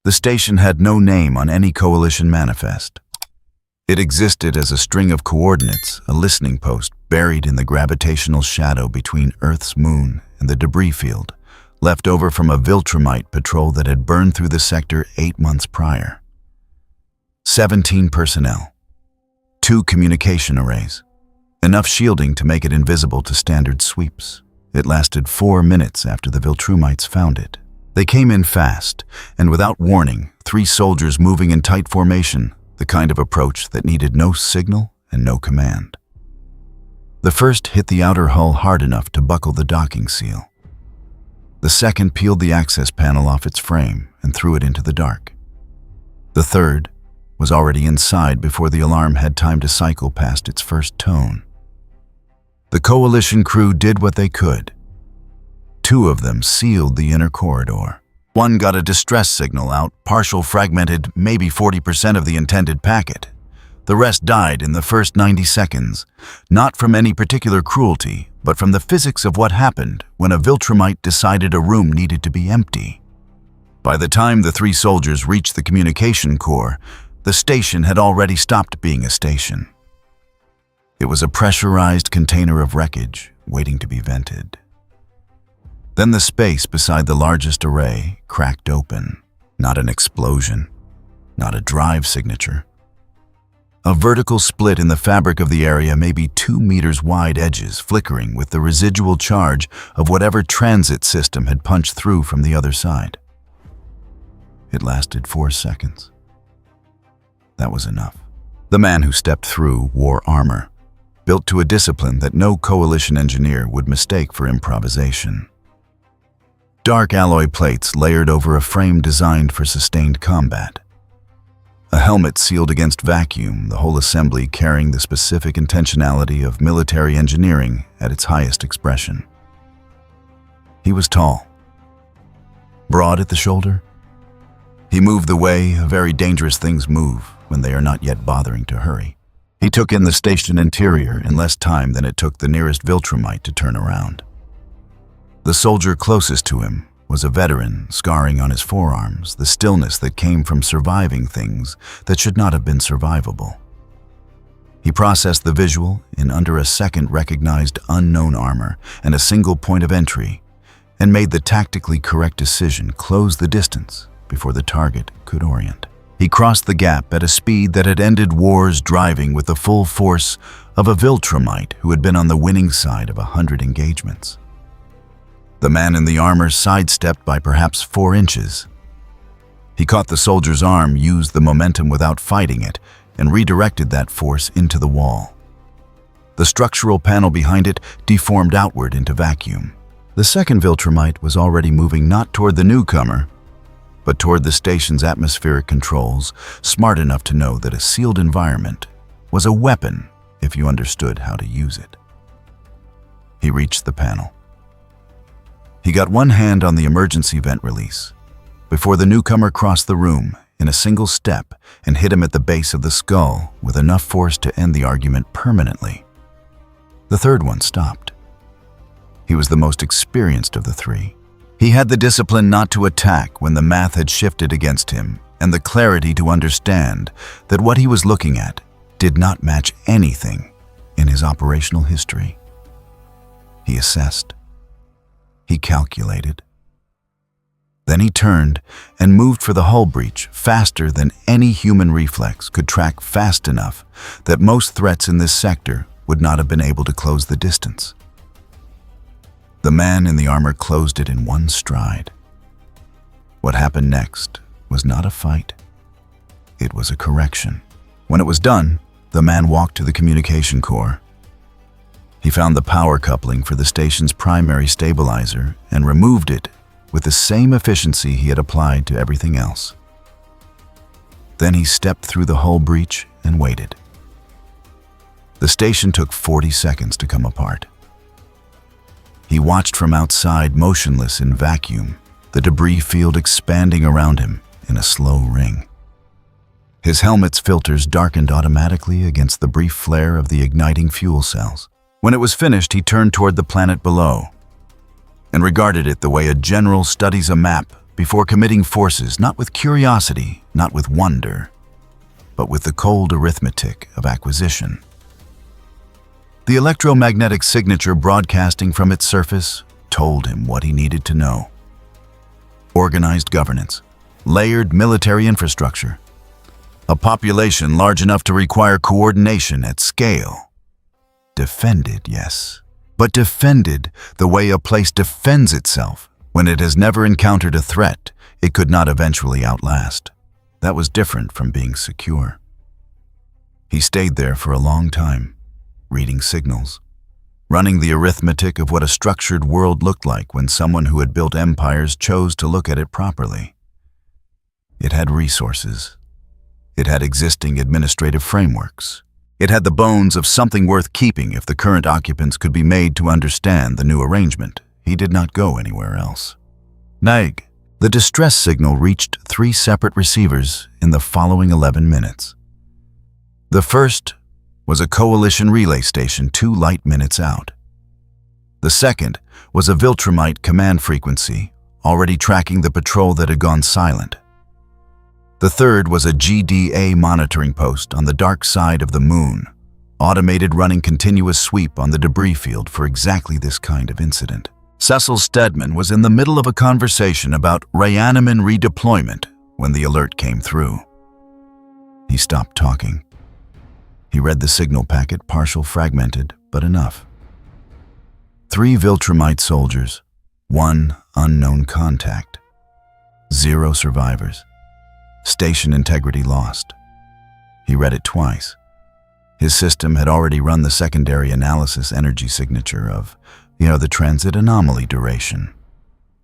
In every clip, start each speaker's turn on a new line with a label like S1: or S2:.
S1: The station had no name on any coalition manifest. It existed as a string of coordinates, a listening post buried in the gravitational shadow between Earth's moon and the debris field, left over from a Viltramite patrol that had burned through the sector 8 months prior. 17 personnel. 2 communication arrays. Enough shielding to make it invisible to standard sweeps. It lasted 4 minutes after the Viltramites found it. They came in fast, and without warning, 3 soldiers moving in tight formation, the kind of approach that needed no signal and no command. The first hit the outer hull hard enough to buckle the docking seal. The second peeled the access panel off its frame and threw it into the dark. The third was already inside before the alarm had time to cycle past its first tone. The coalition crew did what they could. 2 of them sealed the inner corridor. One got a distress signal out, partial fragmented maybe 40% of the intended packet. The rest died in the first 90 seconds, not from any particular cruelty, but from the physics of what happened when a Viltramite decided a room needed to be empty. By the time the 3 soldiers reached the communication core, the station had already stopped being a station. It was a pressurized container of wreckage waiting to be vented. Then the space beside the largest array cracked open. Not an explosion, not a drive signature. A vertical split in the fabric of the area, maybe 2 meters wide edges flickering with the residual charge of whatever transit system had punched through from the other side. It lasted 4 seconds. That was enough. The man who stepped through wore armor, built to a discipline that no coalition engineer would mistake for improvisation. Dark alloy plates layered over a frame designed for sustained combat. A helmet sealed against vacuum, the whole assembly carrying the specific intentionality of military engineering at its highest expression. He was tall, broad at the shoulder. He moved the way very dangerous things move when they are not yet bothering to hurry. He took in the station interior in less time than it took the nearest Viltramite to turn around. The soldier closest to him was a veteran, scarring on his forearms, the stillness that came from surviving things that should not have been survivable. He processed the visual, in under a second recognized unknown armor and a single point of entry, and made the tactically correct decision, close the distance before the target could orient. He crossed the gap at a speed that had ended wars driving with the full force of a Viltramite who had been on the winning side of 100 engagements. The man in the armor sidestepped by perhaps 4 inches. He caught the soldier's arm, used the momentum without fighting it, and redirected that force into the wall. The structural panel behind it deformed outward into vacuum. The second Viltramite was already moving not toward the newcomer, but toward the station's atmospheric controls, smart enough to know that a sealed environment was a weapon if you understood how to use it. He reached the panel. He got one hand on the emergency vent release before the newcomer crossed the room in a single step and hit him at the base of the skull with enough force to end the argument permanently. The third one stopped. He was the most experienced of the 3. He had the discipline not to attack when the math had shifted against him, and the clarity to understand that what he was looking at did not match anything in his operational history. He assessed. He calculated. Then he turned and moved for the hull breach faster than any human reflex could track fast enough that most threats in this sector would not have been able to close the distance. The man in the armor closed it in one stride. What happened next was not a fight. It was a correction. When it was done, the man walked to the communication core. He found the power coupling for the station's primary stabilizer and removed it with the same efficiency he had applied to everything else. Then he stepped through the hull breach and waited. The station took 40 seconds to come apart. He watched from outside, motionless in vacuum, the debris field expanding around him in a slow ring. His helmet's filters darkened automatically against the brief flare of the igniting fuel cells. When it was finished, he turned toward the planet below and regarded it the way a general studies a map before committing forces, not with curiosity, not with wonder, but with the cold arithmetic of acquisition. The electromagnetic signature broadcasting from its surface told him what he needed to know. Organized governance, layered military infrastructure, a population large enough to require coordination at scale. Defended, yes, but defended the way a place defends itself when it has never encountered a threat it could not eventually outlast. That was different from being secure. He stayed there for a long time, reading signals, running the arithmetic of what a structured world looked like when someone who had built empires chose to look at it properly. It had resources. It had existing administrative frameworks. It had the bones of something worth keeping if the current occupants could be made to understand the new arrangement. He did not go anywhere else. Thragg. The distress signal reached 3 separate receivers in the following 11 minutes. The first was a coalition relay station 2 light minutes out. The second was a Viltramite command frequency, already tracking the patrol that had gone silent. The third was a GDA monitoring post on the dark side of the moon, automated running continuous sweep on the debris field for exactly this kind of incident. Cecil Stedman was in the middle of a conversation about reanimin redeployment when the alert came through. He stopped talking. He read the signal packet, partial fragmented, but enough. 3 Viltramite soldiers, 1 unknown contact, 0 survivors, station integrity lost. He read it twice. His system had already run the secondary analysis energy signature of, the transit anomaly duration,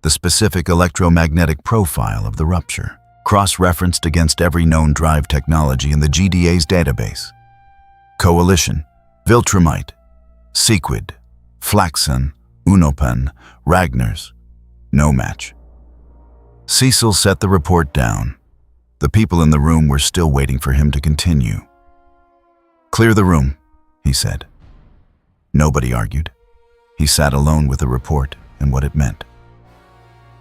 S1: the specific electromagnetic profile of the rupture, cross-referenced against every known drive technology in the GDA's database. Coalition, Viltramite, Sequid, Flaxon, Unopan, Ragnars, no match. Cecil set the report down. The people in the room were still waiting for him to continue. "Clear the room," he said. Nobody argued. He sat alone with the report and what it meant.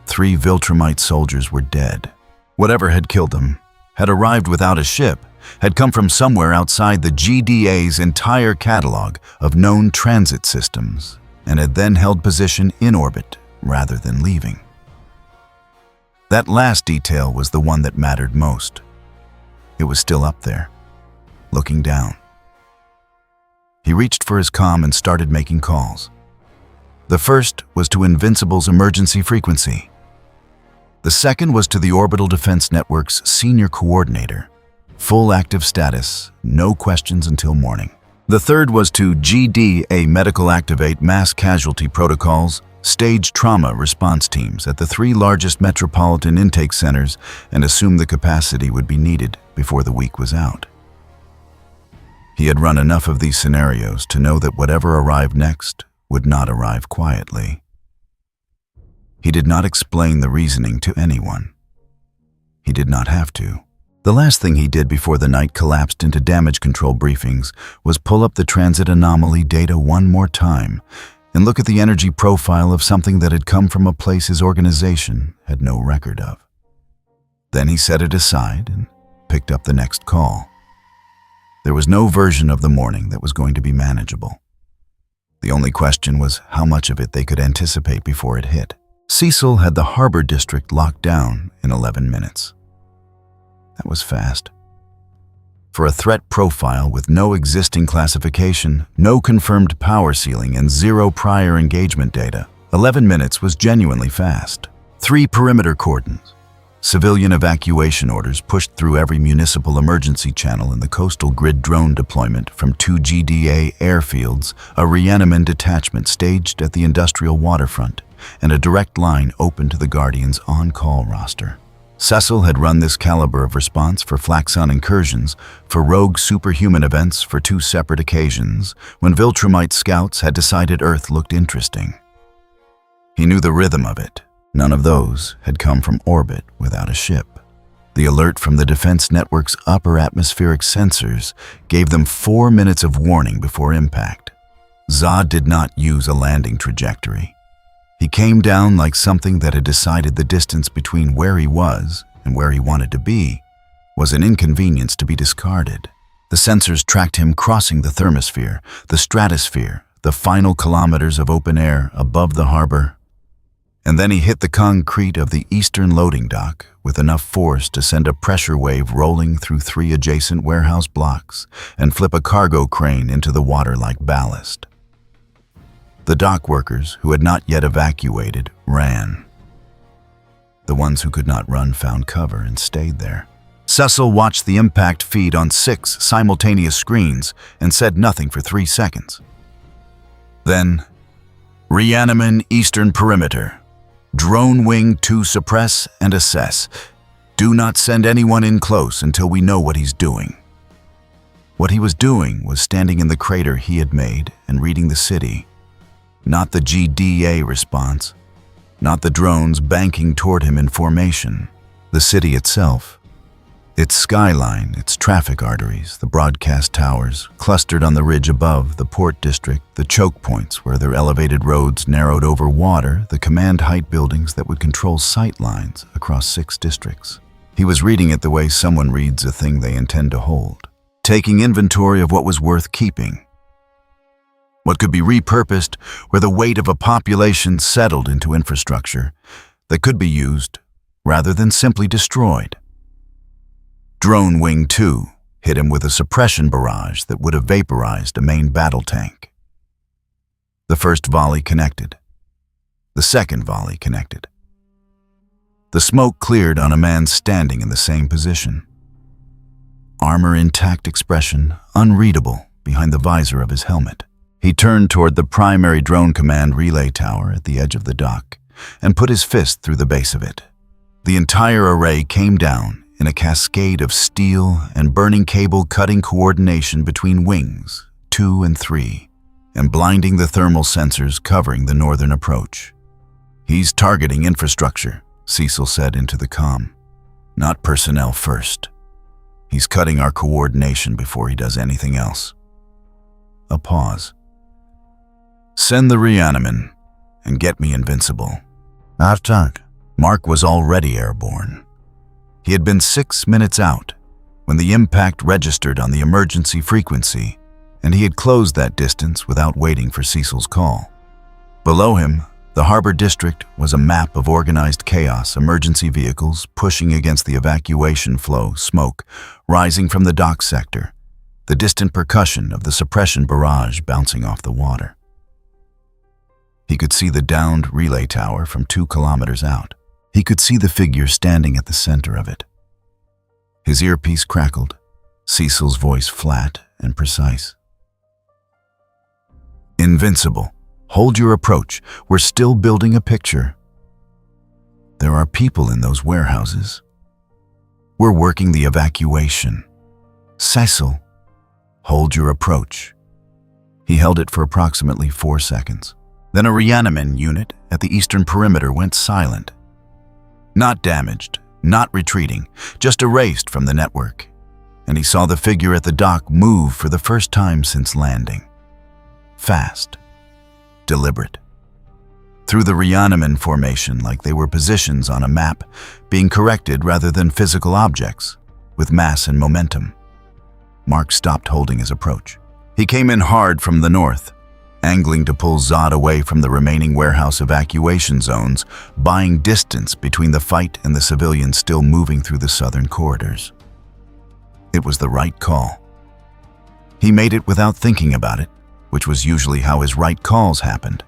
S1: 3 Viltramite soldiers were dead. Whatever had killed them had arrived without a ship, had come from somewhere outside the GDA's entire catalog of known transit systems, and had then held position in orbit rather than leaving. That last detail was the one that mattered most. It was still up there, looking down. He reached for his comm and started making calls. The first was to Invincible's emergency frequency. The second was to the Orbital Defense Network's senior coordinator. Full active status, no questions until morning. The third was to GDA Medical Activate Mass Casualty Protocols, stage trauma response teams at the 3 largest metropolitan intake centers and assume the capacity would be needed before the week was out. He had run enough of these scenarios to know that whatever arrived next would not arrive quietly. He did not explain the reasoning to anyone. He did not have to. The last thing he did before the night collapsed into damage control briefings was pull up the transit anomaly data one more time and look at the energy profile of something that had come from a place his organization had no record of. Then he set it aside and picked up the next call. There was no version of the morning that was going to be manageable. The only question was how much of it they could anticipate before it hit. Cecil had the Harbor District locked down in 11 minutes. That was fast. For a threat profile with no existing classification, no confirmed power ceiling, and 0 prior engagement data, 11 minutes was genuinely fast. 3 perimeter cordons. Civilian evacuation orders pushed through every municipal emergency channel in the coastal grid drone deployment from 2 GDA airfields, a reanimin detachment staged at the industrial waterfront, and a direct line open to the Guardian's on-call roster. Cecil had run this caliber of response for Flaxon incursions, for rogue superhuman events for 2 separate occasions, when Viltramite scouts had decided Earth looked interesting. He knew the rhythm of it. None of those had come from orbit without a ship. The alert from the Defense Network's upper atmospheric sensors gave them 4 minutes of warning before impact. Zod did not use a landing trajectory. He came down like something that had decided the distance between where he was and where he wanted to be was an inconvenience to be discarded. The sensors tracked him crossing the thermosphere, the stratosphere, the final kilometers of open air above the harbor. And then he hit the concrete of the eastern loading dock with enough force to send a pressure wave rolling through 3 adjacent warehouse blocks and flip a cargo crane into the water like ballast. The dock workers, who had not yet evacuated, ran. The ones who could not run found cover and stayed there. Cecil watched the impact feed on 6 simultaneous screens and said nothing for 3 seconds. Then, Reaniman Eastern Perimeter. Drone Wing 2 suppress and assess. Do not send anyone in close until we know what he's doing. What he was doing was standing in the crater he had made and reading the city. Not the GDA response. Not the drones banking toward him in formation. The city itself. Its skyline, its traffic arteries, the broadcast towers, clustered on the ridge above, the port district, the choke points where their elevated roads narrowed over water, the command height buildings that would control sight lines across 6 districts. He was reading it the way someone reads a thing they intend to hold, taking inventory of what was worth keeping. What could be repurposed where the weight of a population settled into infrastructure that could be used rather than simply destroyed. Drone Wing 2 hit him with a suppression barrage that would have vaporized a main battle tank. The first volley connected. The second volley connected. The smoke cleared on a man standing in the same position. Armor intact, expression unreadable behind the visor of his helmet. He turned toward the primary drone command relay tower at the edge of the dock and put his fist through the base of it. The entire array came down in a cascade of steel and burning cable cutting coordination between wings 2 and 3 and blinding the thermal sensors covering the northern approach. He's targeting infrastructure, Cecil said into the comm. Not personnel first. He's cutting our coordination before he does anything else. A pause. Send the Reaniman and get me Invincible. Attack. Mark was already airborne. He had been 6 minutes out when the impact registered on the emergency frequency, and he had closed that distance without waiting for Cecil's call. Below him, the harbor district was a map of organized chaos, emergency vehicles pushing against the evacuation flow, smoke rising from the dock sector, the distant percussion of the suppression barrage bouncing off the water. He could see the downed relay tower from 2 kilometers out. He could see the figure standing at the center of it. His earpiece crackled, Cecil's voice flat and precise. Invincible, hold your approach. We're still building a picture. There are people in those warehouses. We're working the evacuation. Cecil, hold your approach. He held it for approximately 4 seconds. Then a Reaniman unit at the eastern perimeter went silent. Not damaged, not retreating, just erased from the network. And he saw the figure at the dock move for the first time since landing. Fast, deliberate. Through the Reaniman formation like they were positions on a map, being corrected rather than physical objects, with mass and momentum. Mark stopped holding his approach. He came in hard from the north, angling to pull Zod away from the remaining warehouse evacuation zones, buying distance between the fight and the civilians still moving through the southern corridors. It was the right call. He made it without thinking about it, which was usually how his right calls happened.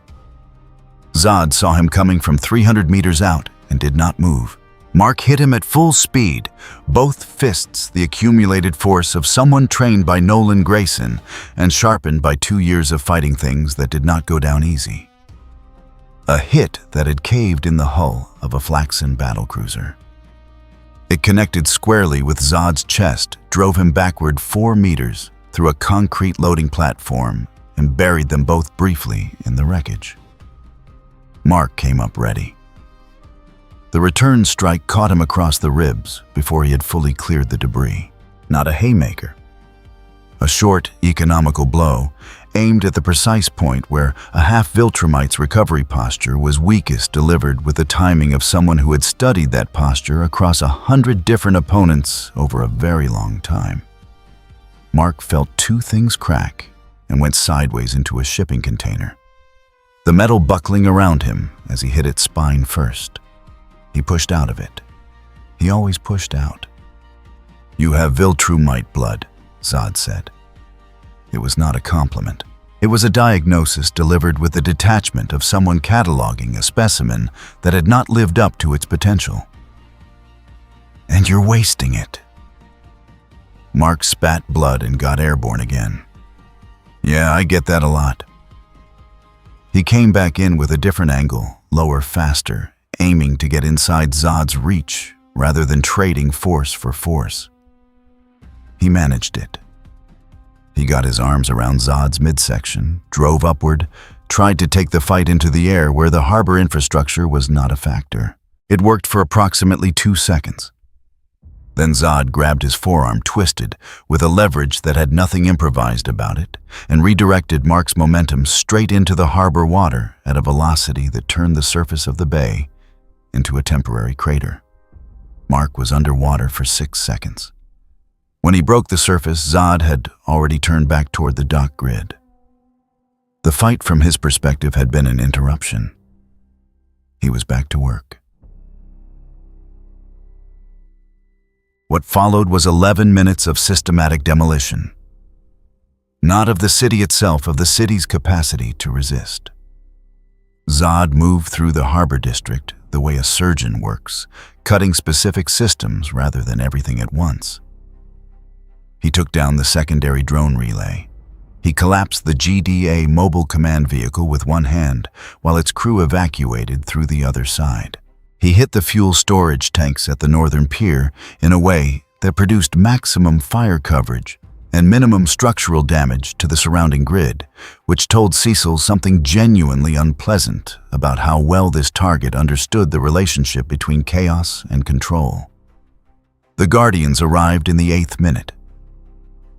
S1: Zod saw him coming from 300 meters out and did not move. Mark hit him at full speed, both fists the accumulated force of someone trained by Nolan Grayson and sharpened by 2 years of fighting things that did not go down easy. A hit that had caved in the hull of a Flaxen battlecruiser. It connected squarely with Zod's chest, drove him backward 4 meters through a concrete loading platform and buried them both briefly in the wreckage. Mark came up ready. The return strike caught him across the ribs before he had fully cleared the debris. Not a haymaker. A short, economical blow, aimed at the precise point where a half-Viltramite's recovery posture was weakest, delivered with the timing of someone who had studied that posture across 100 different opponents over a very long time. Mark felt two things crack and went sideways into a shipping container, the metal buckling around him as he hit its spine first. He pushed out of it. He always pushed out. "You have Viltrumite blood," Zod said. It was not a compliment. It was a diagnosis delivered with the detachment of someone cataloging a specimen that had not lived up to its potential. "And you're wasting it." Mark spat blood and got airborne again. "Yeah, I get that a lot." He came back in with a different angle, lower faster, aiming to get inside Zod's reach rather than trading force for force. He managed it. He got his arms around Zod's midsection, drove upward, tried to take the fight into the air where the harbor infrastructure was not a factor. It worked for approximately 2 seconds. Then Zod grabbed his forearm, twisted, with a leverage that had nothing improvised about it, and redirected Mark's momentum straight into the harbor water at a velocity that turned the surface of the bay into a temporary crater. Mark was underwater for 6 seconds. When he broke the surface, Zod had already turned back toward the dock grid. The fight from his perspective had been an interruption. He was back to work. What followed was 11 minutes of systematic demolition. Not of the city itself, of the city's capacity to resist. Zod moved through the harbor district the way a surgeon works, cutting specific systems rather than everything at once. He took down the secondary drone relay. He collapsed the GDA mobile command vehicle with one hand while its crew evacuated through the other side. He hit the fuel storage tanks at the northern pier in a way that produced maximum fire coverage and minimum structural damage to the surrounding grid, which told Cecil something genuinely unpleasant about how well this target understood the relationship between chaos and control. The Guardians arrived in the 8th minute.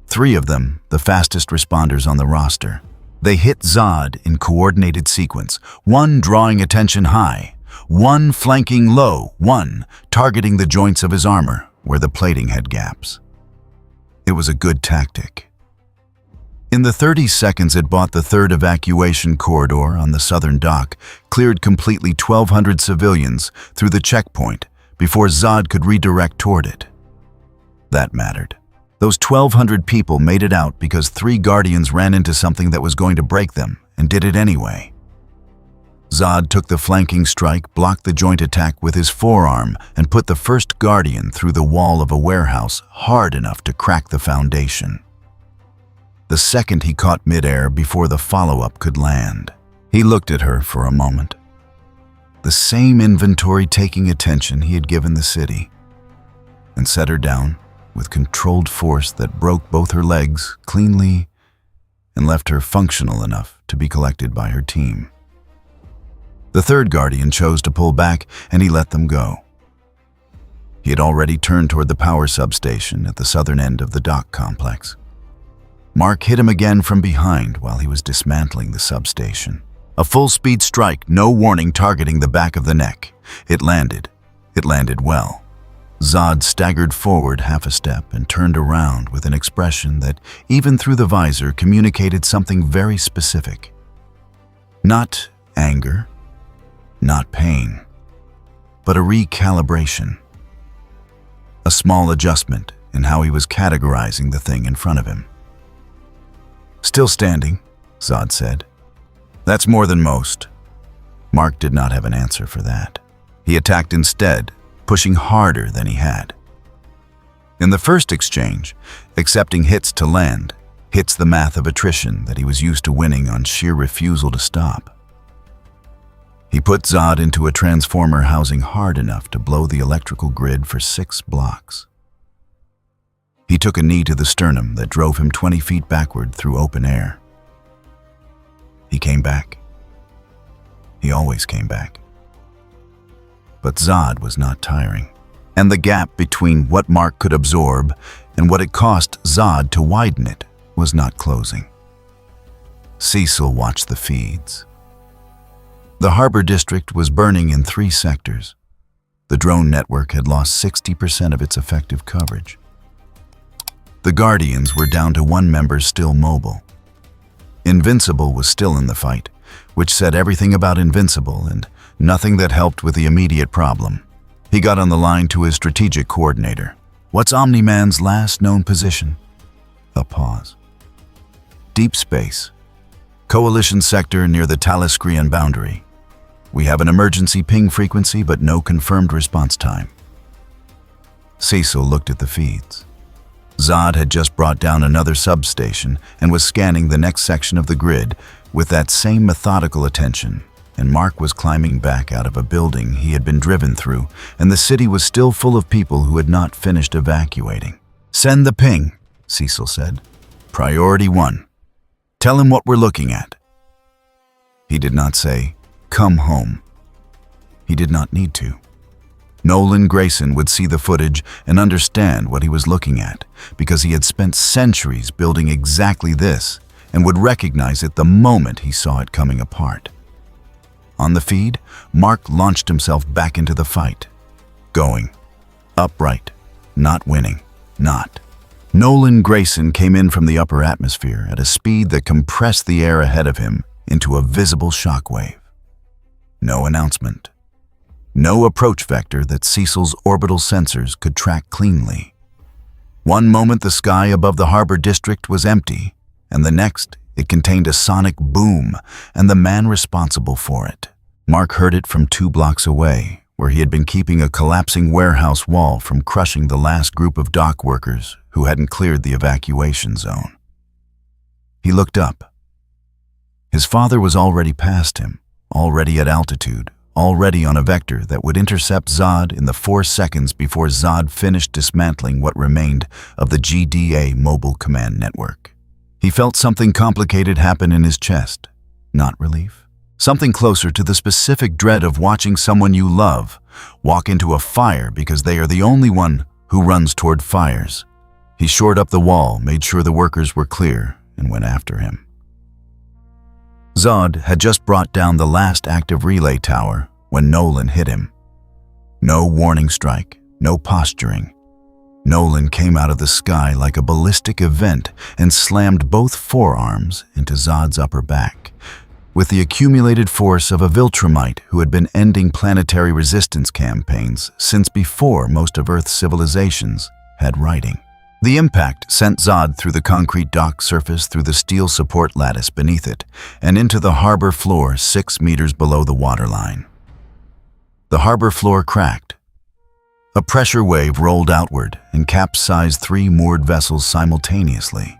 S1: 3 of them, the fastest responders on the roster. They hit Zod in coordinated sequence, one drawing attention high, one flanking low, one targeting the joints of his armor where the plating had gaps. It was a good tactic. In the 30 seconds it bought, the 3rd evacuation corridor on the southern dock cleared completely 1,200 civilians through the checkpoint before Zod could redirect toward it. That mattered. Those 1,200 people made it out because 3 Guardians ran into something that was going to break them and did it anyway. Zod took the flanking strike, blocked the joint attack with his forearm, and put the first Guardian through the wall of a warehouse hard enough to crack the foundation. The second he caught midair before the follow-up could land. He looked at her for a moment. The same inventory-taking attention he had given the city, and set her down with controlled force that broke both her legs cleanly and left her functional enough to be collected by her team. The 3rd Guardian chose to pull back, and he let them go. He had already turned toward the power substation at the southern end of the dock complex. Mark hit him again from behind while he was dismantling the substation. A full-speed strike, no warning, targeting the back of the neck. It landed. It landed well. Zod staggered forward half a step and turned around with an expression that, even through the visor, communicated something very specific. Not anger, not pain, but a recalibration. A small adjustment in how he was categorizing the thing in front of him. "Still standing," Zod said. "That's more than most." Mark did not have an answer for that. He attacked instead, pushing harder than he had. In the first exchange, accepting hits to land, hits the math of attrition that he was used to winning on sheer refusal to stop. He put Zod into a transformer housing hard enough to blow the electrical grid for 6 blocks. He took a knee to the sternum that drove him 20 feet backward through open air. He came back. He always came back. But Zod was not tiring, and the gap between what Mark could absorb and what it cost Zod to widen it was not closing. Cecil watched the feeds. The harbor district was burning in 3 sectors. The drone network had lost 60% of its effective coverage. The Guardians were down to 1 member still mobile. Invincible was still in the fight, which said everything about Invincible and nothing that helped with the immediate problem. He got on the line to his strategic coordinator. "What's Omni-Man's last known position?" A pause. "Deep space. Coalition sector near the Taliskrian boundary. We have an emergency ping frequency but no confirmed response time." Cecil looked at the feeds. Zod had just brought down another substation and was scanning the next section of the grid with that same methodical attention, and Mark was climbing back out of a building he had been driven through, and the city was still full of people who had not finished evacuating. "Send the ping," Cecil said. "Priority 1. Tell him what we're looking at." He did not say, "Come home." He did not need to. Nolan Grayson would see the footage and understand what he was looking at, because he had spent centuries building exactly this and would recognize it the moment he saw it coming apart. On the feed, Mark launched himself back into the fight. Going. Upright. Not winning. Not. Nolan Grayson came in from the upper atmosphere at a speed that compressed the air ahead of him into a visible shockwave. No announcement. No approach vector that Cecil's orbital sensors could track cleanly. One moment the sky above the harbor district was empty, and the next it contained a sonic boom and the man responsible for it. Mark heard it from 2 blocks away, where he had been keeping a collapsing warehouse wall from crushing the last group of dock workers who hadn't cleared the evacuation zone. He looked up. His father was already past him, already at altitude, already on a vector that would intercept Zod in the 4 seconds before Zod finished dismantling what remained of the GDA mobile command network. He felt something complicated happen in his chest. Not relief. Something closer to the specific dread of watching someone you love walk into a fire because they are the only one who runs toward fires. He shored up the wall, made sure the workers were clear, and went after him. Zod had just brought down the last active relay tower when Nolan hit him. No warning strike, no posturing. Nolan came out of the sky like a ballistic event and slammed both forearms into Zod's upper back, with the accumulated force of a Viltramite who had been ending planetary resistance campaigns since before most of Earth's civilizations had writing. The impact sent Zod through the concrete dock surface through the steel support lattice beneath it and into the harbor floor 6 meters below the waterline. The harbor floor cracked. A pressure wave rolled outward and capsized 3 moored vessels simultaneously.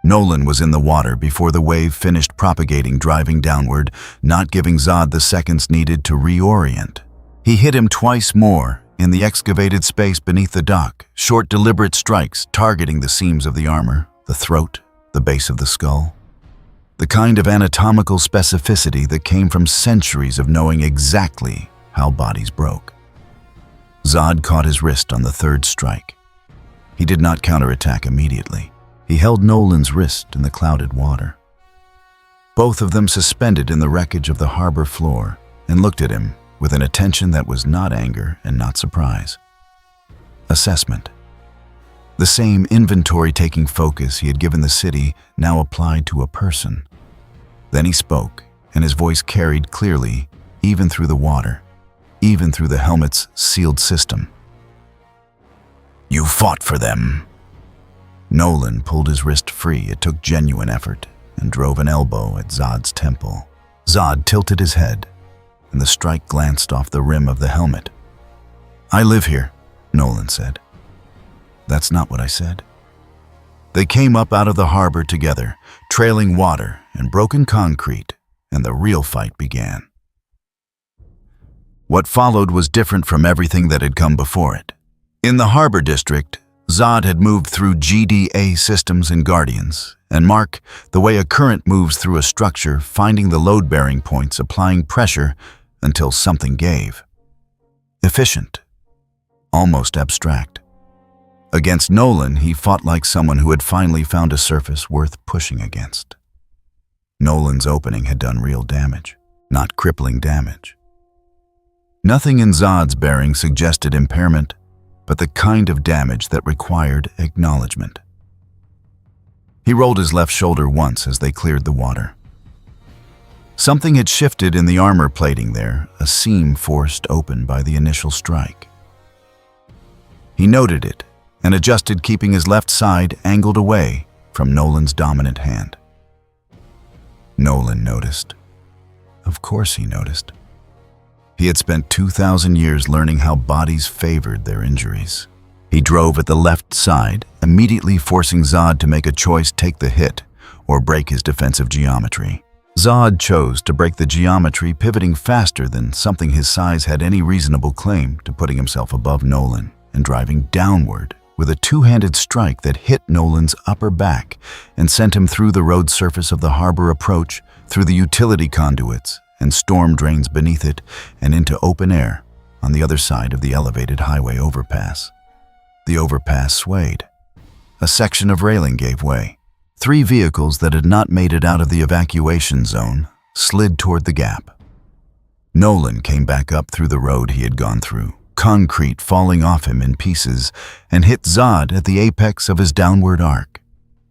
S1: Nolan was in the water before the wave finished propagating, driving downward, not giving Zod the seconds needed to reorient. He hit him twice more in the excavated space beneath the dock, short deliberate strikes targeting the seams of the armor, the throat, the base of the skull. The kind of anatomical specificity that came from centuries of knowing exactly how bodies broke. Zod caught his wrist on the 3rd strike. He did not counterattack immediately. He held Nolan's wrist in the clouded water. Both of them suspended in the wreckage of the harbor floor and looked at him with an attention that was not anger and not surprise. Assessment. The same inventory-taking focus he had given the city now applied to a person. Then he spoke, and his voice carried clearly, even through the water, even through the helmet's sealed system. "You fought for them." Nolan pulled his wrist free. It took genuine effort, and drove an elbow at Zod's temple. Zod tilted his head, and the strike glanced off the rim of the helmet. "I live here," Nolan said. "That's not what I said." They came up out of the harbor together, trailing water and broken concrete, and the real fight began. What followed was different from everything that had come before it. In the harbor district, Zod had moved through GDA systems and Guardians, and Mark, the way a current moves through a structure, finding the load-bearing points, applying pressure until something gave. Efficient. Almost abstract. Against Nolan, he fought like someone who had finally found a surface worth pushing against. Nolan's opening had done real damage, not crippling damage. Nothing in Zod's bearing suggested impairment, but the kind of damage that required acknowledgement. He rolled his left shoulder once as they cleared the water. Something had shifted in the armor plating there, a seam forced open by the initial strike. He noted it and adjusted, keeping his left side angled away from Nolan's dominant hand. Nolan noticed. Of course he noticed. He had spent 2,000 years learning how bodies favored their injuries. He drove at the left side, immediately forcing Zod to make a choice: take the hit or break his defensive geometry. Zod chose to break the geometry, pivoting faster than something his size had any reasonable claim to putting himself above Nolan and driving downward with a two-handed strike that hit Nolan's upper back and sent him through the road surface of the harbor approach, through the utility conduits and storm drains beneath it, and into open air on the other side of the elevated highway overpass. The overpass swayed. A section of railing gave way. 3 vehicles that had not made it out of the evacuation zone slid toward the gap. Nolan came back up through the road he had gone through, concrete falling off him in pieces, and hit Zod at the apex of his downward arc.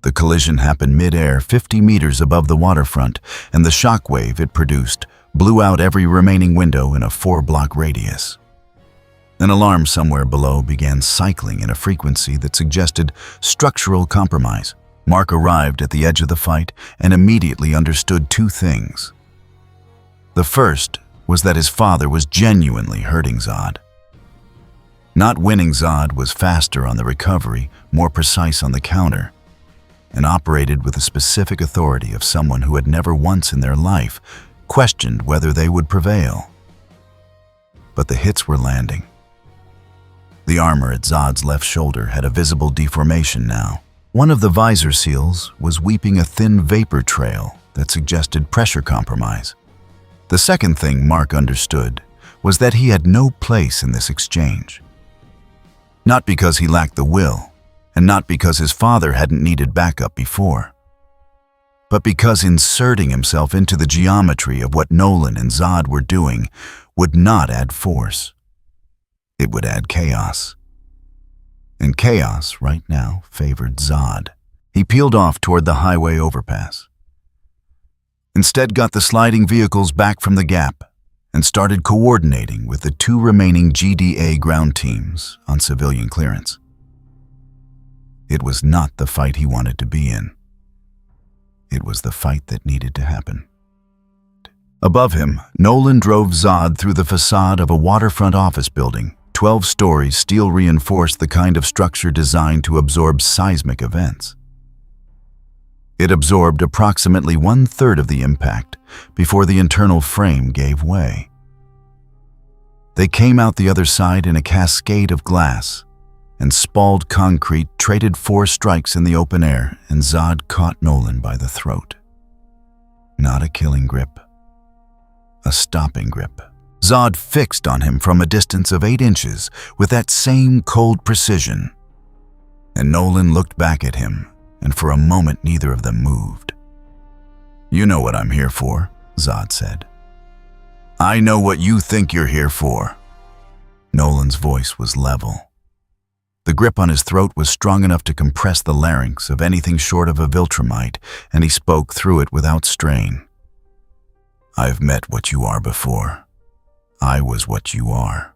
S1: The collision happened mid-air, 50 meters above the waterfront, and the shockwave it produced blew out every remaining window in a 4-block radius. An alarm somewhere below began cycling in a frequency that suggested structural compromise. Mark arrived at the edge of the fight and immediately understood 2 things. The first was that his father was genuinely hurting Zod. Not winning Zod was faster on the recovery, more precise on the counter, and operated with the specific authority of someone who had never once in their life questioned whether they would prevail. But the hits were landing. The armor at Zod's left shoulder had a visible deformation now. One of the visor seals was weeping a thin vapor trail that suggested pressure compromise. The second thing Mark understood was that he had no place in this exchange. Not because he lacked the will, and not because his father hadn't needed backup before, but because inserting himself into the geometry of what Nolan and Zod were doing would not add force. It would add chaos. And chaos, right now, favored Zod. He peeled off toward the highway overpass. Instead, got the sliding vehicles back from the gap and started coordinating with the 2 remaining GDA ground teams on civilian clearance. It was not the fight he wanted to be in. It was the fight that needed to happen. Above him, Nolan drove Zod through the facade of a waterfront office building. 12 stories, steel reinforced, the kind of structure designed to absorb seismic events. It absorbed approximately 1/3 of the impact before the internal frame gave way. They came out the other side in a cascade of glass, and spalled concrete traded 4 strikes in the open air, and Zod caught Nolan by the throat. Not a killing grip, a stopping grip. Zod fixed on him from a distance of 8 inches with that same cold precision. And Nolan looked back at him, and for a moment neither of them moved. "You know what I'm here for," Zod said. "I know what you think you're here for." Nolan's voice was level. The grip on his throat was strong enough to compress the larynx of anything short of a Viltramite, and he spoke through it without strain. "I've met what you are before. I was what you are."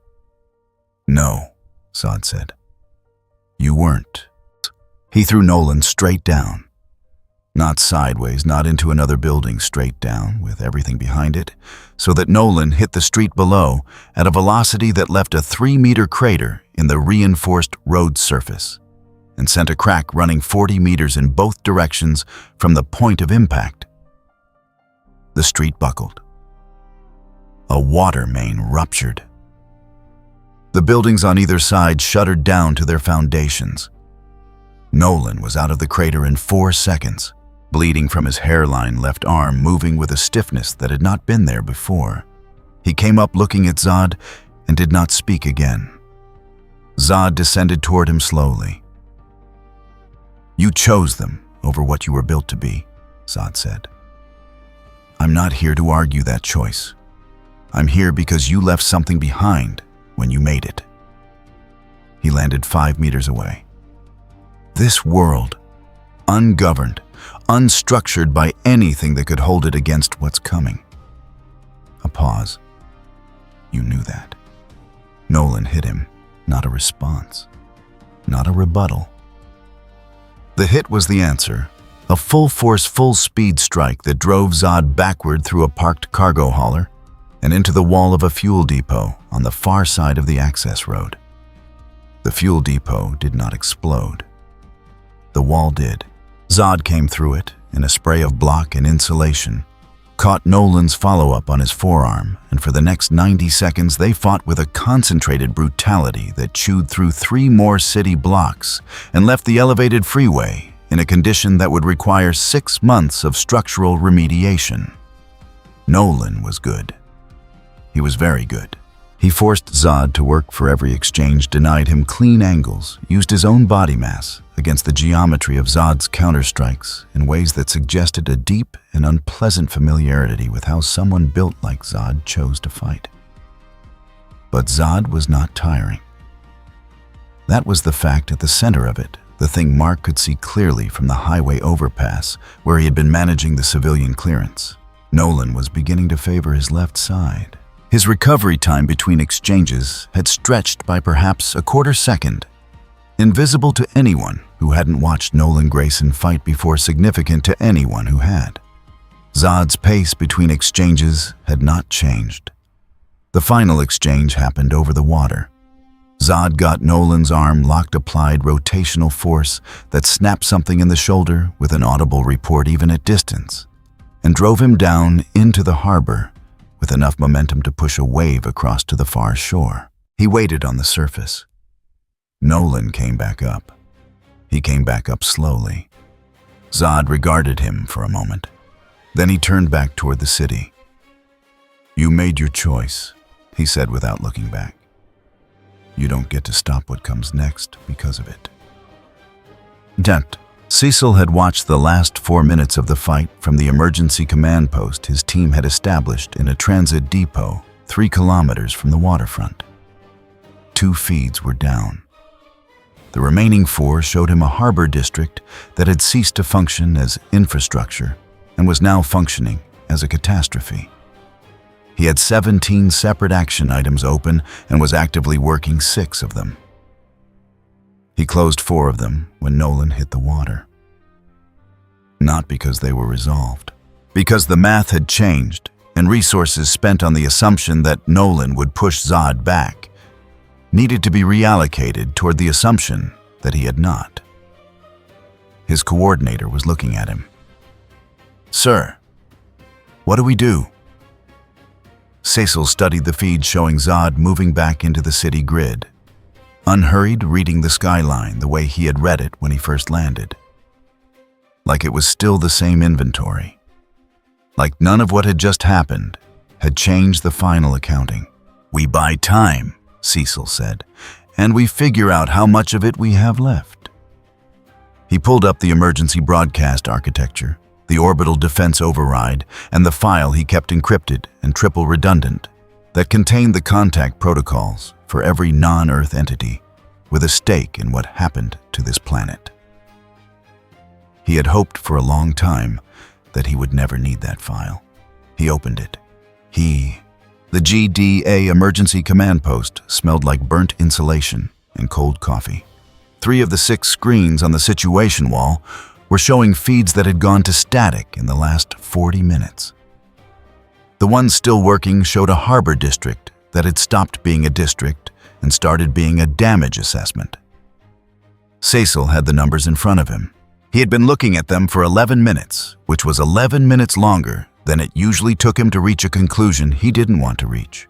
S1: "No," Zod said. "You weren't." He threw Nolan straight down. Not sideways, not into another building, straight down, with everything behind it, so that Nolan hit the street below at a velocity that left a 3-meter crater in the reinforced road surface, and sent a crack running 40 meters in both directions from the point of impact. The street buckled. A water main ruptured. The buildings on either side shuddered down to their foundations. Nolan was out of the crater in 4 seconds, bleeding from his hairline left arm, moving with a stiffness that had not been there before. He came up looking at Zod and did not speak again. Zod descended toward him slowly. "You chose them over what you were built to be," Zod said. I'm not here to argue that choice. I'm here because you left something behind when you made it. He landed 5 meters away. This world, ungoverned, unstructured by anything that could hold it against what's coming. A pause. You knew that. Nolan hit him, not a response, not a rebuttal. The hit was the answer, a full-force, full-speed strike that drove Zod backward through a parked cargo hauler and into the wall of a fuel depot on the far side of the access road. The fuel depot did not explode. The wall did. Zod came through it in a spray of block and insulation, caught Nolan's follow-up on his forearm, and for the next 90 seconds they fought with a concentrated brutality that chewed through 3 more city blocks and left the elevated freeway in a condition that would require 6 months of structural remediation. Nolan was good. He was very good. He forced Zod to work for every exchange, denied him clean angles, used his own body mass against the geometry of Zod's counterstrikes in ways that suggested a deep and unpleasant familiarity with how someone built like Zod chose to fight. But Zod was not tiring. That was the fact at the center of it, the thing Mark could see clearly from the highway overpass where he had been managing the civilian clearance. Nolan was beginning to favor his left side. His recovery time between exchanges had stretched by perhaps a quarter second. Invisible to anyone who hadn't watched Nolan Grayson fight before, significant to anyone who had. Zod's pace between exchanges had not changed. The final exchange happened over the water. Zod got Nolan's arm locked, applied rotational force that snapped something in the shoulder with an audible report even at distance, and drove him down into the harbor with enough momentum to push a wave across to the far shore. He waited on the surface. Nolan came back up. He came back up slowly. Zod regarded him for a moment. Then he turned back toward the city. "You made your choice," he said without looking back. "You don't get to stop what comes next because of it." Cecil had watched the last 4 minutes of the fight from the emergency command post his team had established in a transit depot 3 kilometers from the waterfront. 2 feeds were down. The remaining 4 showed him a harbor district that had ceased to function as infrastructure and was now functioning as a catastrophe. He had 17 separate action items open and was actively working 6 of them. He closed 4 of them when Nolan hit the water. Not because they were resolved, because the math had changed and resources spent on the assumption that Nolan would push Zod back needed to be reallocated toward the assumption that he had not. His coordinator was looking at him. "Sir, what do we do?" Cecil studied the feed showing Zod moving back into the city grid, unhurried, reading the skyline the way he had read it when he first landed. Like it was still the same inventory. Like none of what had just happened had changed the final accounting. "We buy time," Cecil said, "and we figure out how much of it we have left." He pulled up the emergency broadcast architecture, the orbital defense override, and the file he kept encrypted and triple redundant that contained the contact protocols for every non-Earth entity with a stake in what happened to this planet. He had hoped for a long time that he would never need that file. He opened it. The GDA emergency command post smelled like burnt insulation and cold coffee. 3 of the 6 screens on the situation wall were showing feeds that had gone to static in the last 40 minutes. The one still working showed a harbor district that had stopped being a district and started being a damage assessment. Cecil had the numbers in front of him. He had been looking at them for 11 minutes, which was 11 minutes longer than it usually took him to reach a conclusion he didn't want to reach.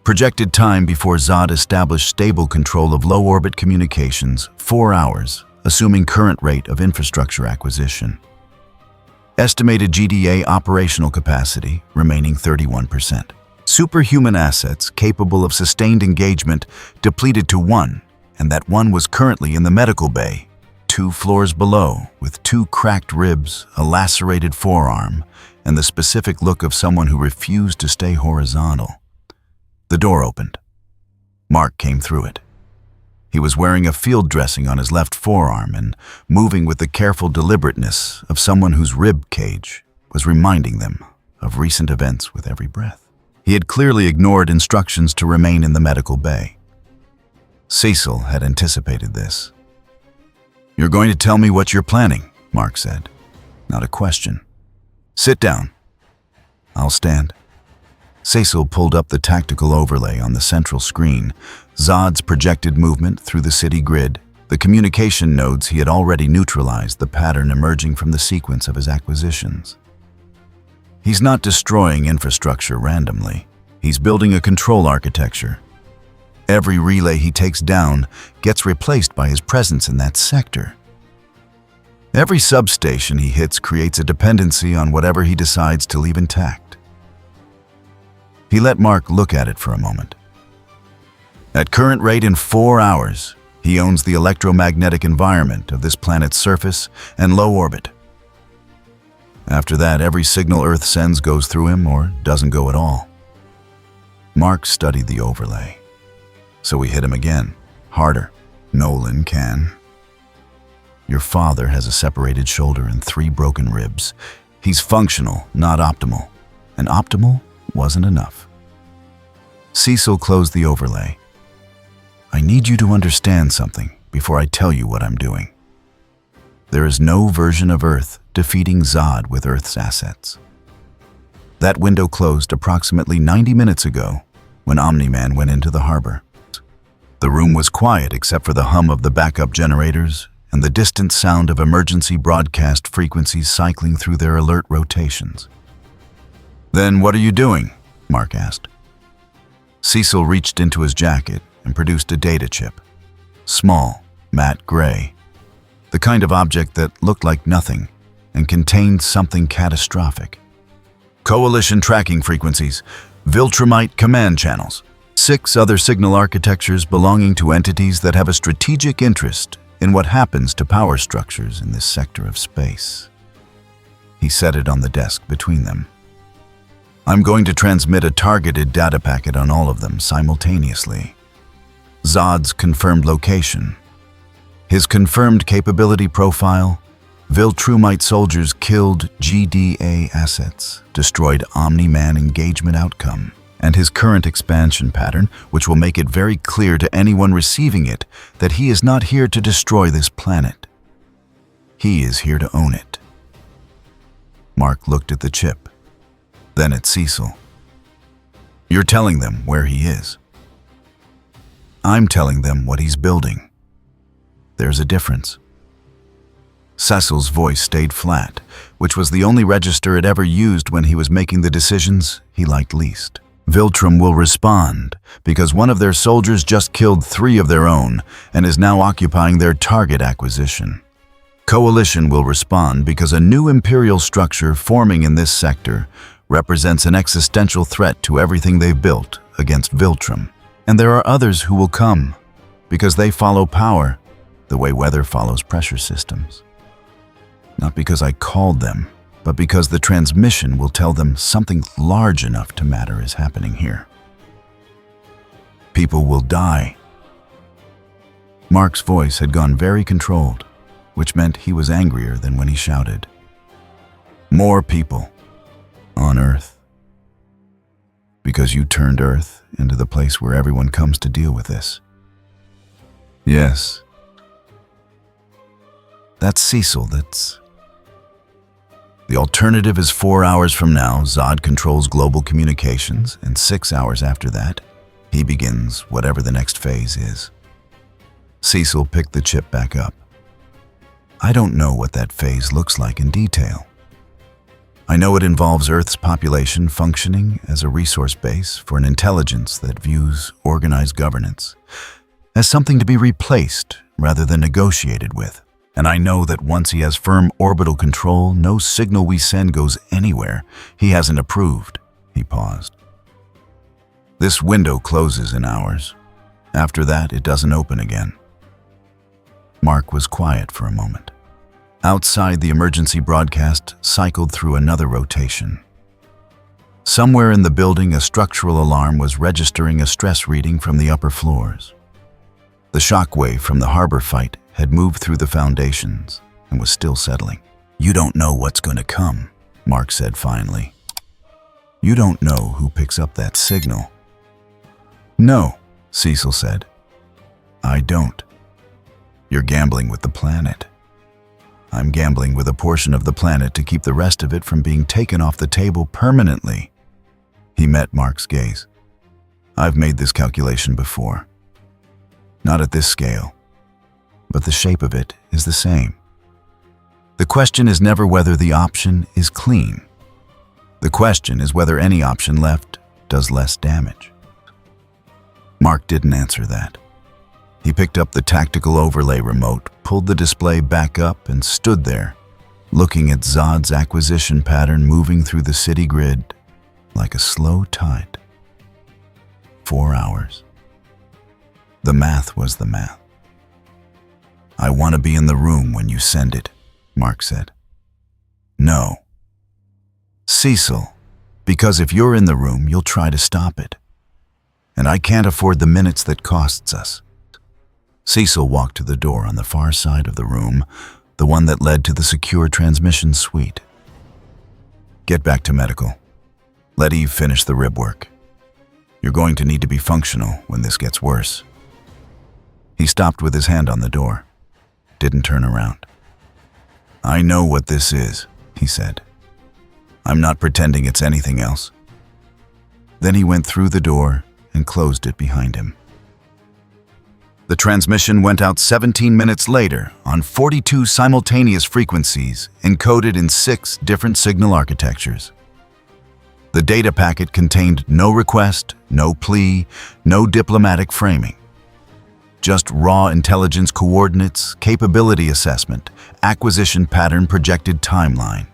S1: Projected time before Zod established stable control of low-orbit communications, 4 hours, assuming current rate of infrastructure acquisition. Estimated GDA operational capacity remaining 31%. Superhuman assets capable of sustained engagement depleted to 1, and that 1 was currently in the medical bay, 2 floors below, with 2 cracked ribs, a lacerated forearm, and the specific look of someone who refused to stay horizontal. The door opened. Mark came through it. He was wearing a field dressing on his left forearm and moving with the careful deliberateness of someone whose rib cage was reminding them of recent events with every breath. He had clearly ignored instructions to remain in the medical bay. Cecil had anticipated this. "You're going to tell me what you're planning," Mark said. "Not a question. Sit down." "I'll stand." Cecil pulled up the tactical overlay on the central screen, Zod's projected movement through the city grid, the communication nodes he had already neutralized, the pattern emerging from the sequence of his acquisitions. He's not destroying infrastructure randomly. He's building a control architecture. Every relay he takes down gets replaced by his presence in that sector. Every substation he hits creates a dependency on whatever he decides to leave intact. He let Mark look at it for a moment. At current rate, in 4 hours, he owns the electromagnetic environment of this planet's surface and low orbit. After that, every signal Earth sends goes through him or doesn't go at all. Mark studied the overlay. So we hit him again, harder. "Nolan can. Your father has a separated shoulder and 3 broken ribs. He's functional, not optimal. And optimal wasn't enough." Cecil closed the overlay. "I need you to understand something before I tell you what I'm doing. There is no version of Earth defeating Zod with Earth's assets. That window closed approximately 90 minutes ago when Omni-Man went into the harbor. The room was quiet except for the hum of the backup generators and the distant sound of emergency broadcast frequencies cycling through their alert rotations. "Then what are you doing?" Mark asked. Cecil reached into his jacket and produced a data chip. Small, matte gray. The kind of object that looked like nothing and contained something catastrophic. "Coalition tracking frequencies, Viltramite command channels, 6 other signal architectures belonging to entities that have a strategic interest in what happens to power structures in this sector of space." He set it on the desk between them. "I'm going to transmit a targeted data packet on all of them simultaneously. Zod's confirmed location, his confirmed capability profile, Viltrumite soldiers killed GDA assets, destroyed Omni-Man engagement outcome, and his current expansion pattern, which will make it very clear to anyone receiving it that he is not here to destroy this planet. He is here to own it." Mark looked at the chip, then at Cecil. "You're telling them where he is." "I'm telling them what he's building. There's a difference." Cecil's voice stayed flat, which was the only register it ever used when he was making the decisions he liked least. "Viltrum will respond because one of their soldiers just killed 3 of their own and is now occupying their target acquisition. Coalition will respond because a new imperial structure forming in this sector represents an existential threat to everything they've built against Viltrum. And there are others who will come because they follow power the way weather follows pressure systems. Not because I called them, but because the transmission will tell them something large enough to matter is happening here. People will die." Mark's voice had gone very controlled, which meant he was angrier than when he shouted. "More people on Earth. Because you turned Earth into the place where everyone comes to deal with this." "Yes." "That's Cecil, that's..." "The alternative is 4 hours from now, Zod controls global communications, and 6 hours after that, he begins whatever the next phase is." Cecil picked the chip back up. "I don't know what that phase looks like in detail. I know it involves Earth's population functioning as a resource base for an intelligence that views organized governance as something to be replaced rather than negotiated with. And I know that once he has firm orbital control, no signal we send goes anywhere he hasn't approved." He paused. "This window closes in hours. After that, it doesn't open again." Mark was quiet for a moment. Outside, the emergency broadcast cycled through another rotation. Somewhere in the building, a structural alarm was registering a stress reading from the upper floors. The shockwave from the harbor fight had moved through the foundations and was still settling. "You don't know what's going to come," Mark said finally. "You don't know who picks up that signal." "No," Cecil said. "I don't. You're gambling with the planet. I'm gambling with a portion of the planet to keep the rest of it from being taken off the table permanently." He met Mark's gaze. "I've made this calculation before. Not at this scale, but the shape of it is the same. The question is never whether the option is clean. The question is whether any option left does less damage." Mark didn't answer that. He picked up the tactical overlay remote, pulled the display back up, and stood there, looking at Zod's acquisition pattern moving through the city grid like a slow tide. 4 hours. The math was the math. "I want to be in the room when you send it," Mark said. "No. Cecil, because if you're in the room, you'll try to stop it. And I can't afford the minutes that costs us." Cecil walked to the door on the far side of the room, the one that led to the secure transmission suite. "Get back to medical. Let Eve finish the rib work. You're going to need to be functional when this gets worse." He stopped with his hand on the door, didn't turn around. "I know what this is," he said. "I'm not pretending it's anything else." Then he went through the door and closed it behind him. The transmission went out 17 minutes later on 42 simultaneous frequencies encoded in 6 different signal architectures. The data packet contained no request, no plea, no diplomatic framing. Just raw intelligence coordinates, capability assessment, acquisition pattern projected timeline.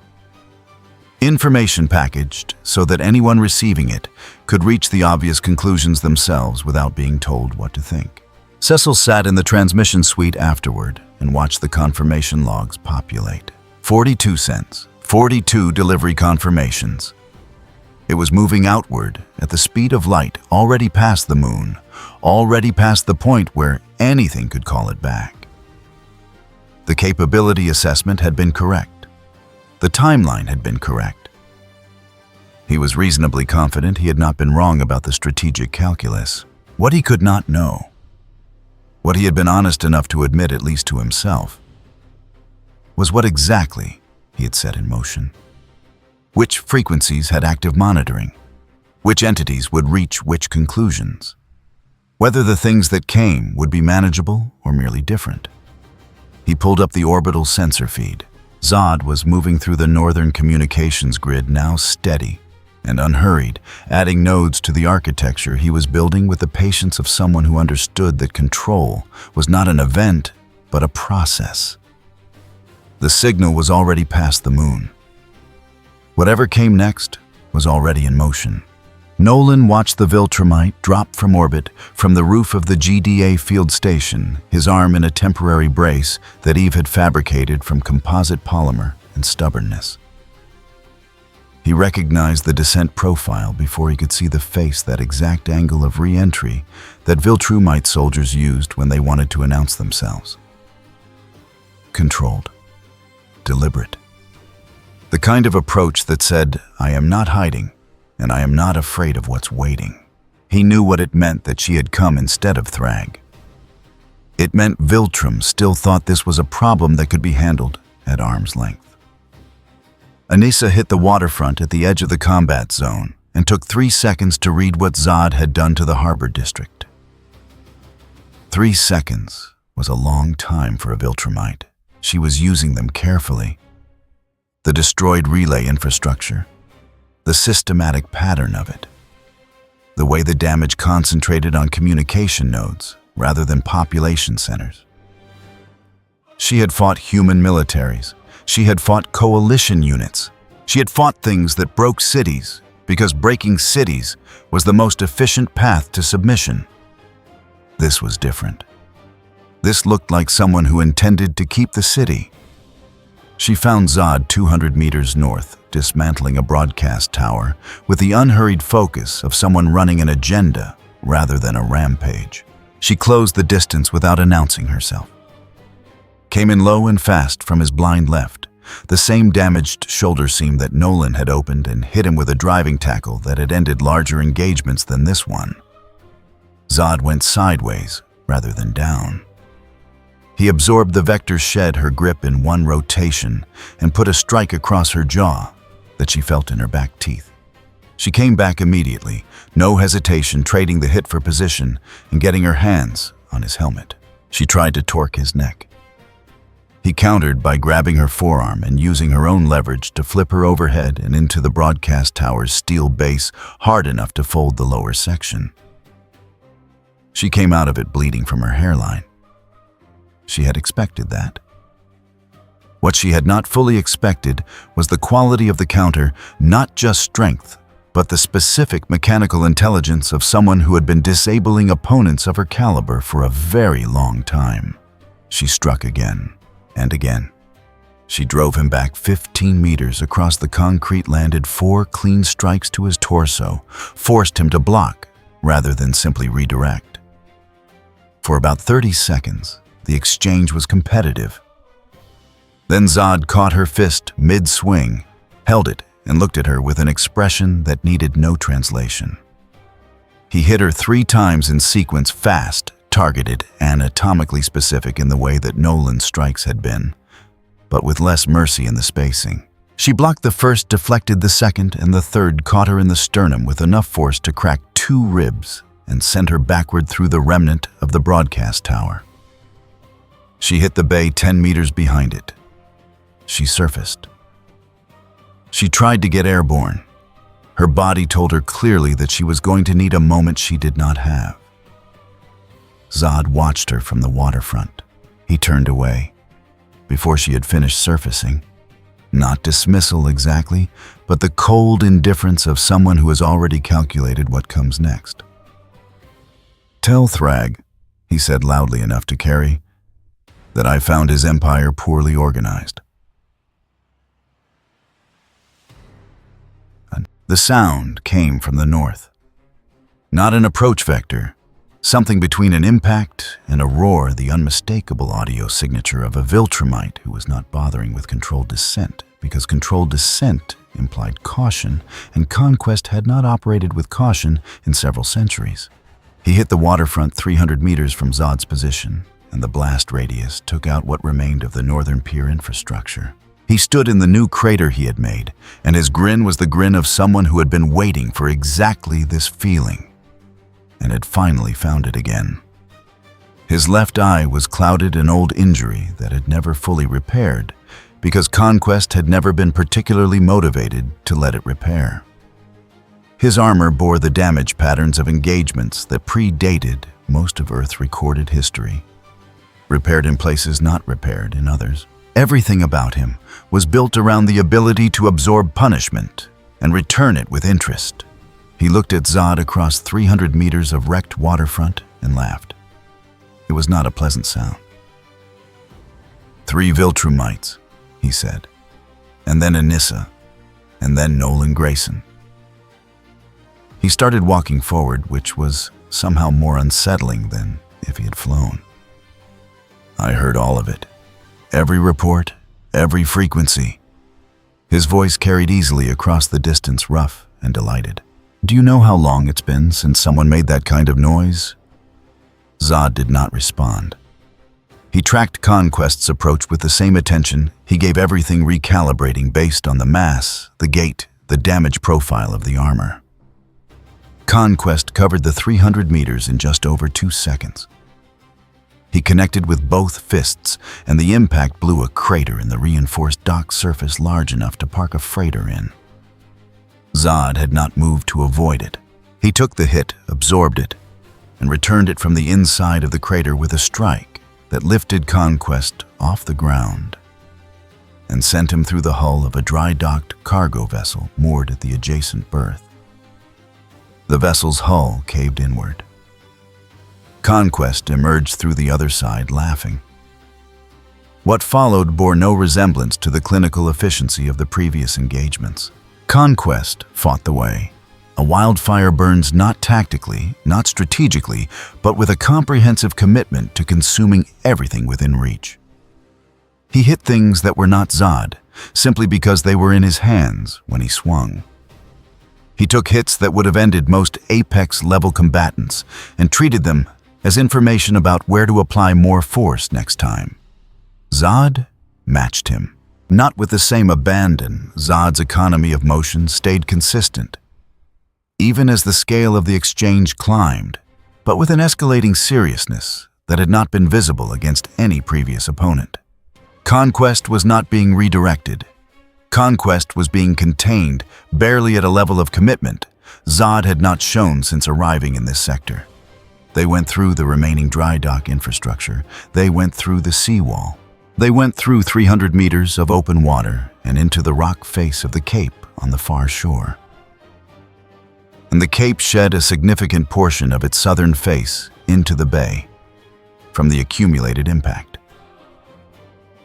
S1: Information packaged so that anyone receiving it could reach the obvious conclusions themselves without being told what to think. Cecil sat in the transmission suite afterward and watched the confirmation logs populate. 42 cents, 42 delivery confirmations. It was moving outward at the speed of light, already past the moon, already past the point where anything could call it back. The capability assessment had been correct. The timeline had been correct. He was reasonably confident he had not been wrong about the strategic calculus. What he could not know, what he had been honest enough to admit at least to himself, was what exactly he had set in motion. Which frequencies had active monitoring? Which entities would reach which conclusions? Whether the things that came would be manageable or merely different. He pulled up the orbital sensor feed. Zod was moving through the northern communications grid, now steady and unhurried, adding nodes to the architecture he was building with the patience of someone who understood that control was not an event, but a process. The signal was already past the moon. Whatever came next was already in motion. Nolan watched the Viltramite drop from orbit from the roof of the GDA field station, his arm in a temporary brace that Eve had fabricated from composite polymer and stubbornness. He recognized the descent profile before he could see the face, that exact angle of re-entry that Viltramite soldiers used when they wanted to announce themselves. Controlled. Deliberate. The kind of approach that said, "I am not hiding, and I am not afraid of what's waiting." He knew what it meant that she had come instead of Thragg. It meant Viltrum still thought this was a problem that could be handled at arm's length. Anissa hit the waterfront at the edge of the combat zone and took 3 seconds to read what Zod had done to the harbor district. 3 seconds was a long time for a Viltramite. She was using them carefully. The destroyed relay infrastructure, the systematic pattern of it, the way the damage concentrated on communication nodes rather than population centers. She had fought human militaries. She had fought coalition units. She had fought things that broke cities because breaking cities was the most efficient path to submission. This was different. This looked like someone who intended to keep the city. She found Zod 200 meters north, dismantling a broadcast tower with the unhurried focus of someone running an agenda rather than a rampage. She closed the distance without announcing herself. Came in low and fast from his blind left, the same damaged shoulder seam that Nolan had opened, and hit him with a driving tackle that had ended larger engagements than this one. Zod went sideways rather than down. He absorbed the vector shed her grip in one rotation and put a strike across her jaw that she felt in her back teeth. She came back immediately, no hesitation, trading the hit for position and getting her hands on his helmet. She tried to torque his neck. He countered by grabbing her forearm and using her own leverage to flip her overhead and into the broadcast tower's steel base hard enough to fold the lower section. She came out of it bleeding from her hairline. She had expected that. What she had not fully expected was the quality of the counter, not just strength, but the specific mechanical intelligence of someone who had been disabling opponents of her caliber for a very long time. She struck again and again. She drove him back 15 meters across the concrete, landed 4 clean strikes to his torso, forced him to block rather than simply redirect. For about 30 seconds, the exchange was competitive. Then Zod caught her fist mid-swing, held it, and looked at her with an expression that needed no translation. He hit her 3 times in sequence, fast, targeted, and atomically specific in the way that Nolan's strikes had been, but with less mercy in the spacing. She blocked the first, deflected the second, and the third caught her in the sternum with enough force to crack 2 ribs and send her backward through the remnant of the broadcast tower. She hit the bay 10 meters behind it. She surfaced. She tried to get airborne. Her body told her clearly that she was going to need a moment she did not have. Zod watched her from the waterfront. He turned away before she had finished surfacing. Not dismissal exactly, but the cold indifference of someone who has already calculated what comes next. "Tell Thragg," he said loudly enough to carry, "that I found his empire poorly organized." The sound came from the north. Not an approach vector, something between an impact and a roar, the unmistakable audio signature of a Viltramite who was not bothering with controlled descent, because controlled descent implied caution, and Conquest had not operated with caution in several centuries. He hit the waterfront 300 meters from Zod's position, and the blast radius took out what remained of the northern pier infrastructure. He stood in the new crater he had made, and his grin was the grin of someone who had been waiting for exactly this feeling, and had finally found it again. His left eye was clouded, an old injury that had never fully repaired, because Conquest had never been particularly motivated to let it repair. His armor bore the damage patterns of engagements that predated most of Earth's recorded history, repaired in places not repaired in others. Everything about him was built around the ability to absorb punishment and return it with interest. He looked at Zod across 300 meters of wrecked waterfront and laughed. It was not a pleasant sound. 3 Viltramites, he said, and then Anissa, and then Nolan Grayson. He started walking forward, which was somehow more unsettling than if he had flown. I heard all of it. Every report, every frequency. His voice carried easily across the distance, rough and delighted. Do you know how long it's been since someone made that kind of noise? Zod did not respond. He tracked Conquest's approach with the same attention. He gave everything recalibrating based on the mass, the gait, the damage profile of the armor. Conquest covered the 300 meters in just over 2 seconds. He connected with both fists, and the impact blew a crater in the reinforced dock surface large enough to park a freighter in. Zod had not moved to avoid it. He took the hit, absorbed it, and returned it from the inside of the crater with a strike that lifted Conquest off the ground and sent him through the hull of a dry-docked cargo vessel moored at the adjacent berth. The vessel's hull caved inward. Conquest emerged through the other side, laughing. What followed bore no resemblance to the clinical efficiency of the previous engagements. Conquest fought the way. A wildfire burns not tactically, not strategically, but with a comprehensive commitment to consuming everything within reach. He hit things that were not Zod, simply because they were in his hands when he swung. He took hits that would have ended most apex-level combatants and treated them as information about where to apply more force next time. Zod matched him. Not with the same abandon, Zod's economy of motion stayed consistent, even as the scale of the exchange climbed, but with an escalating seriousness that had not been visible against any previous opponent. Conquest was not being redirected. Conquest was being contained, barely at a level of commitment Zod had not shown since arriving in this sector. They went through the remaining dry dock infrastructure. They went through the seawall. They went through 300 meters of open water and into the rock face of the cape on the far shore. And the cape shed a significant portion of its southern face into the bay from the accumulated impact.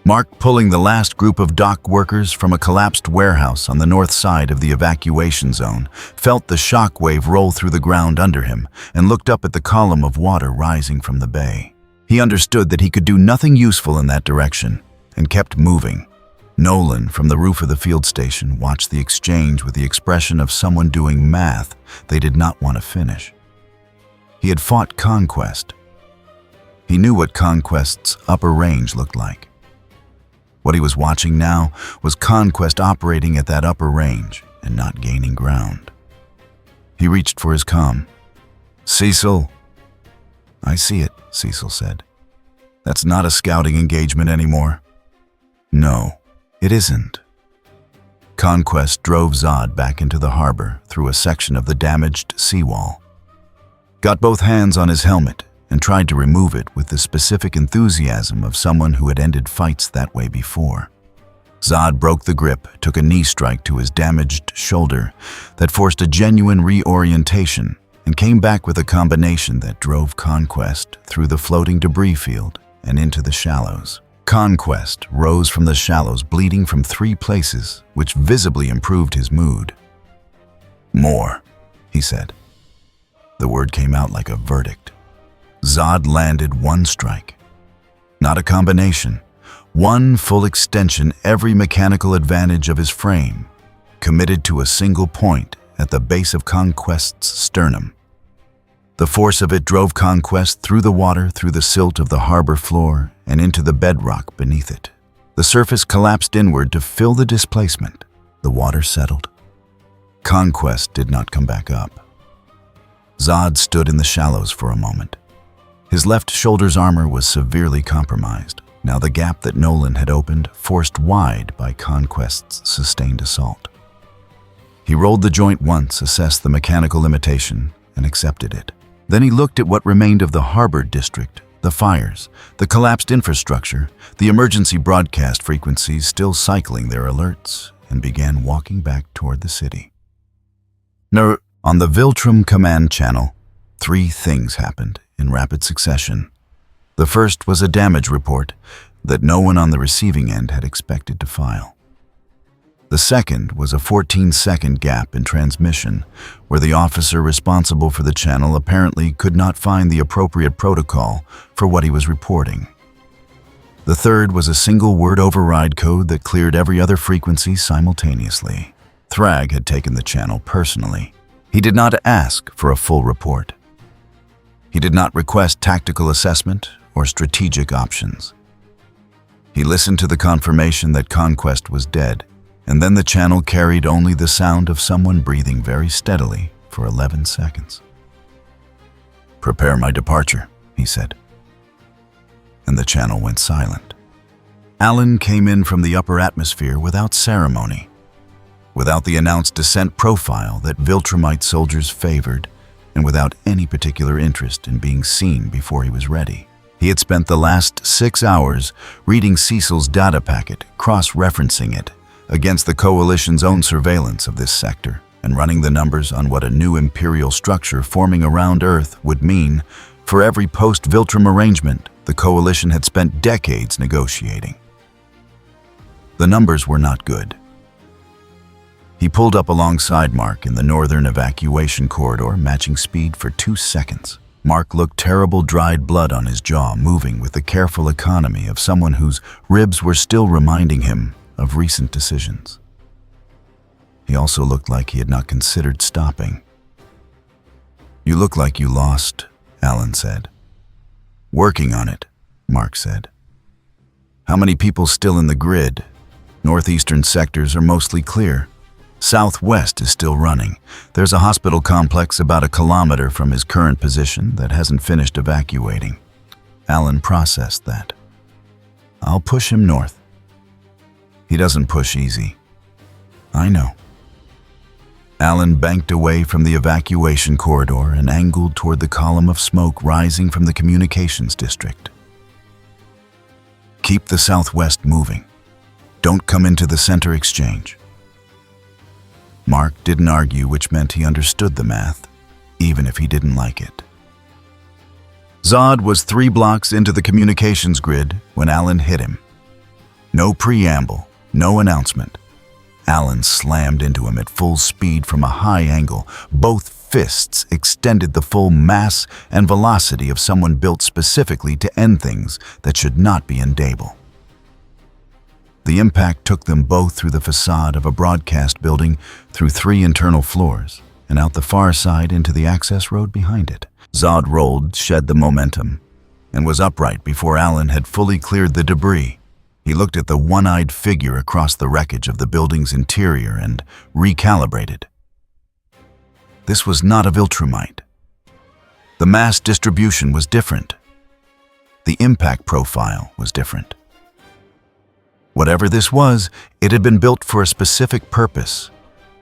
S1: Mark, pulling the last group of dock workers from a collapsed warehouse on the north side of the evacuation zone, felt the shock wave roll through the ground under him and looked up at the column of water rising from the bay. He understood that he could do nothing useful in that direction and kept moving. Nolan, from the roof of the field station, watched the exchange with the expression of someone doing math they did not want to finish. He had fought Conquest. He knew what Conquest's upper range looked like. What he was watching now was Conquest operating at that upper range and not gaining ground. He reached for his comm. "Cecil." "I see it," Cecil said. "That's not a scouting engagement anymore." "No, it isn't." Conquest drove Zod back into the harbor through a section of the damaged seawall. Got both hands on his helmet and tried to remove it with the specific enthusiasm of someone who had ended fights that way before. Zod broke the grip, took a knee strike to his damaged shoulder that forced a genuine reorientation, and came back with a combination that drove Conquest through the floating debris field and into the shallows. Conquest rose from the shallows, bleeding from 3 places, which visibly improved his mood. "More," he said. The word came out like a verdict. Zod landed 1 strike. Not a combination. 1 full extension, every mechanical advantage of his frame, committed to a single point at the base of Conquest's sternum. The force of it drove Conquest through the water, through the silt of the harbor floor, and into the bedrock beneath it. The surface collapsed inward to fill the displacement. The water settled. Conquest did not come back up. Zod stood in the shallows for a moment. His left shoulder's armor was severely compromised, now the gap that Nolan had opened forced wide by Conquest's sustained assault. He rolled the joint once, assessed the mechanical limitation, and accepted it. Then he looked at what remained of the harbor district, the fires, the collapsed infrastructure, the emergency broadcast frequencies still cycling their alerts, and began walking back toward the city. On the Viltrum command channel, 3 things happened in rapid succession. The first was a damage report that no one on the receiving end had expected to file. The second was a 14-second gap in transmission, where the officer responsible for the channel apparently could not find the appropriate protocol for what he was reporting. The third was a single-word override code that cleared every other frequency simultaneously. Thragg had taken the channel personally. He did not ask for a full report. He did not request tactical assessment or strategic options. He listened to the confirmation that Conquest was dead, and then the channel carried only the sound of someone breathing very steadily for 11 seconds. "Prepare my departure," he said. And the channel went silent. Alan came in from the upper atmosphere without ceremony, without the announced descent profile that Viltramite soldiers favored, and without any particular interest in being seen before he was ready. He had spent the last 6 hours reading Cecil's data packet, cross-referencing it against the Coalition's own surveillance of this sector, and running the numbers on what a new imperial structure forming around Earth would mean for every post-Viltrum arrangement the Coalition had spent decades negotiating. The numbers were not good. He pulled up alongside Mark in the northern evacuation corridor, matching speed for 2 seconds. Mark looked terrible, dried blood on his jaw, moving with the careful economy of someone whose ribs were still reminding him of recent decisions. He also looked like he had not considered stopping. "You look like you lost," Alan said. "Working on it," Mark said. "How many people still in the grid? Northeastern sectors are mostly clear. Southwest is still running. There's a hospital complex about 1 kilometer from his current position that hasn't finished evacuating." Alan processed that. "I'll push him north." "He doesn't push easy." "I know." Alan banked away from the evacuation corridor and angled toward the column of smoke rising from the communications district. "Keep the Southwest moving. Don't come into the center exchange." Mark didn't argue, which meant he understood the math, even if he didn't like it. Zod was 3 blocks into the communications grid when Alan hit him. No preamble, no announcement. Alan slammed into him at full speed from a high angle. Both fists extended the full mass and velocity of someone built specifically to end things that should not be endable. The impact took them both through the facade of a broadcast building, through 3 internal floors, and out the far side into the access road behind it. Zod rolled, shed the momentum, and was upright before Alan had fully cleared the debris. He looked at the one-eyed figure across the wreckage of the building's interior and recalibrated. This was not a Viltramite. The mass distribution was different. The impact profile was different. Whatever this was, it had been built for a specific purpose,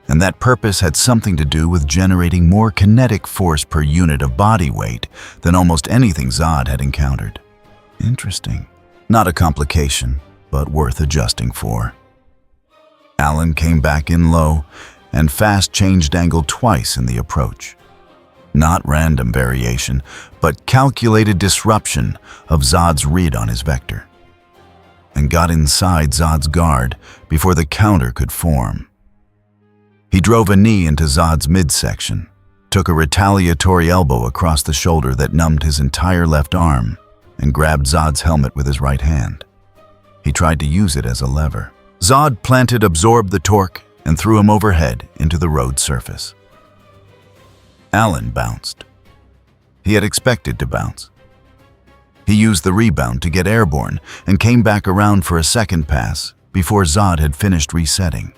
S1: and that purpose had something to do with generating more kinetic force per unit of body weight than almost anything Zod had encountered. Interesting. Not a complication, but worth adjusting for. Alan came back in low and fast changed angle twice in the approach. Not random variation, but calculated disruption of Zod's read on his vector, and got inside Zod's guard before the counter could form. He drove a knee into Zod's midsection, took a retaliatory elbow across the shoulder that numbed his entire left arm, and grabbed Zod's helmet with his right hand. He tried to use it as a lever. Zod planted, absorbed the torque, and threw him overhead into the road surface. Alan bounced. He had expected to bounce. He used the rebound to get airborne and came back around for a second pass before Zod had finished resetting.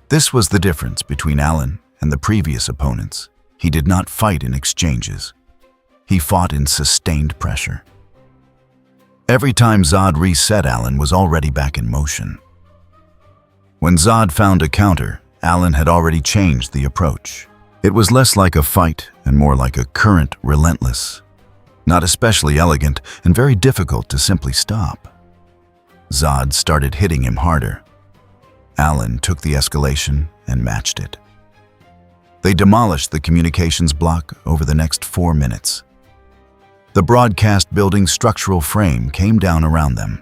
S1: This was the difference between Alan and the previous opponents. He did not fight in exchanges. He fought in sustained pressure. Every time Zod reset, Alan was already back in motion. When Zod found a counter, Alan had already changed the approach. It was less like a fight and more like a current, relentless. Not especially elegant and very difficult to simply stop. Zod started hitting him harder. Alan took the escalation and matched it. They demolished the communications block over the next 4 minutes. The broadcast building's structural frame came down around them.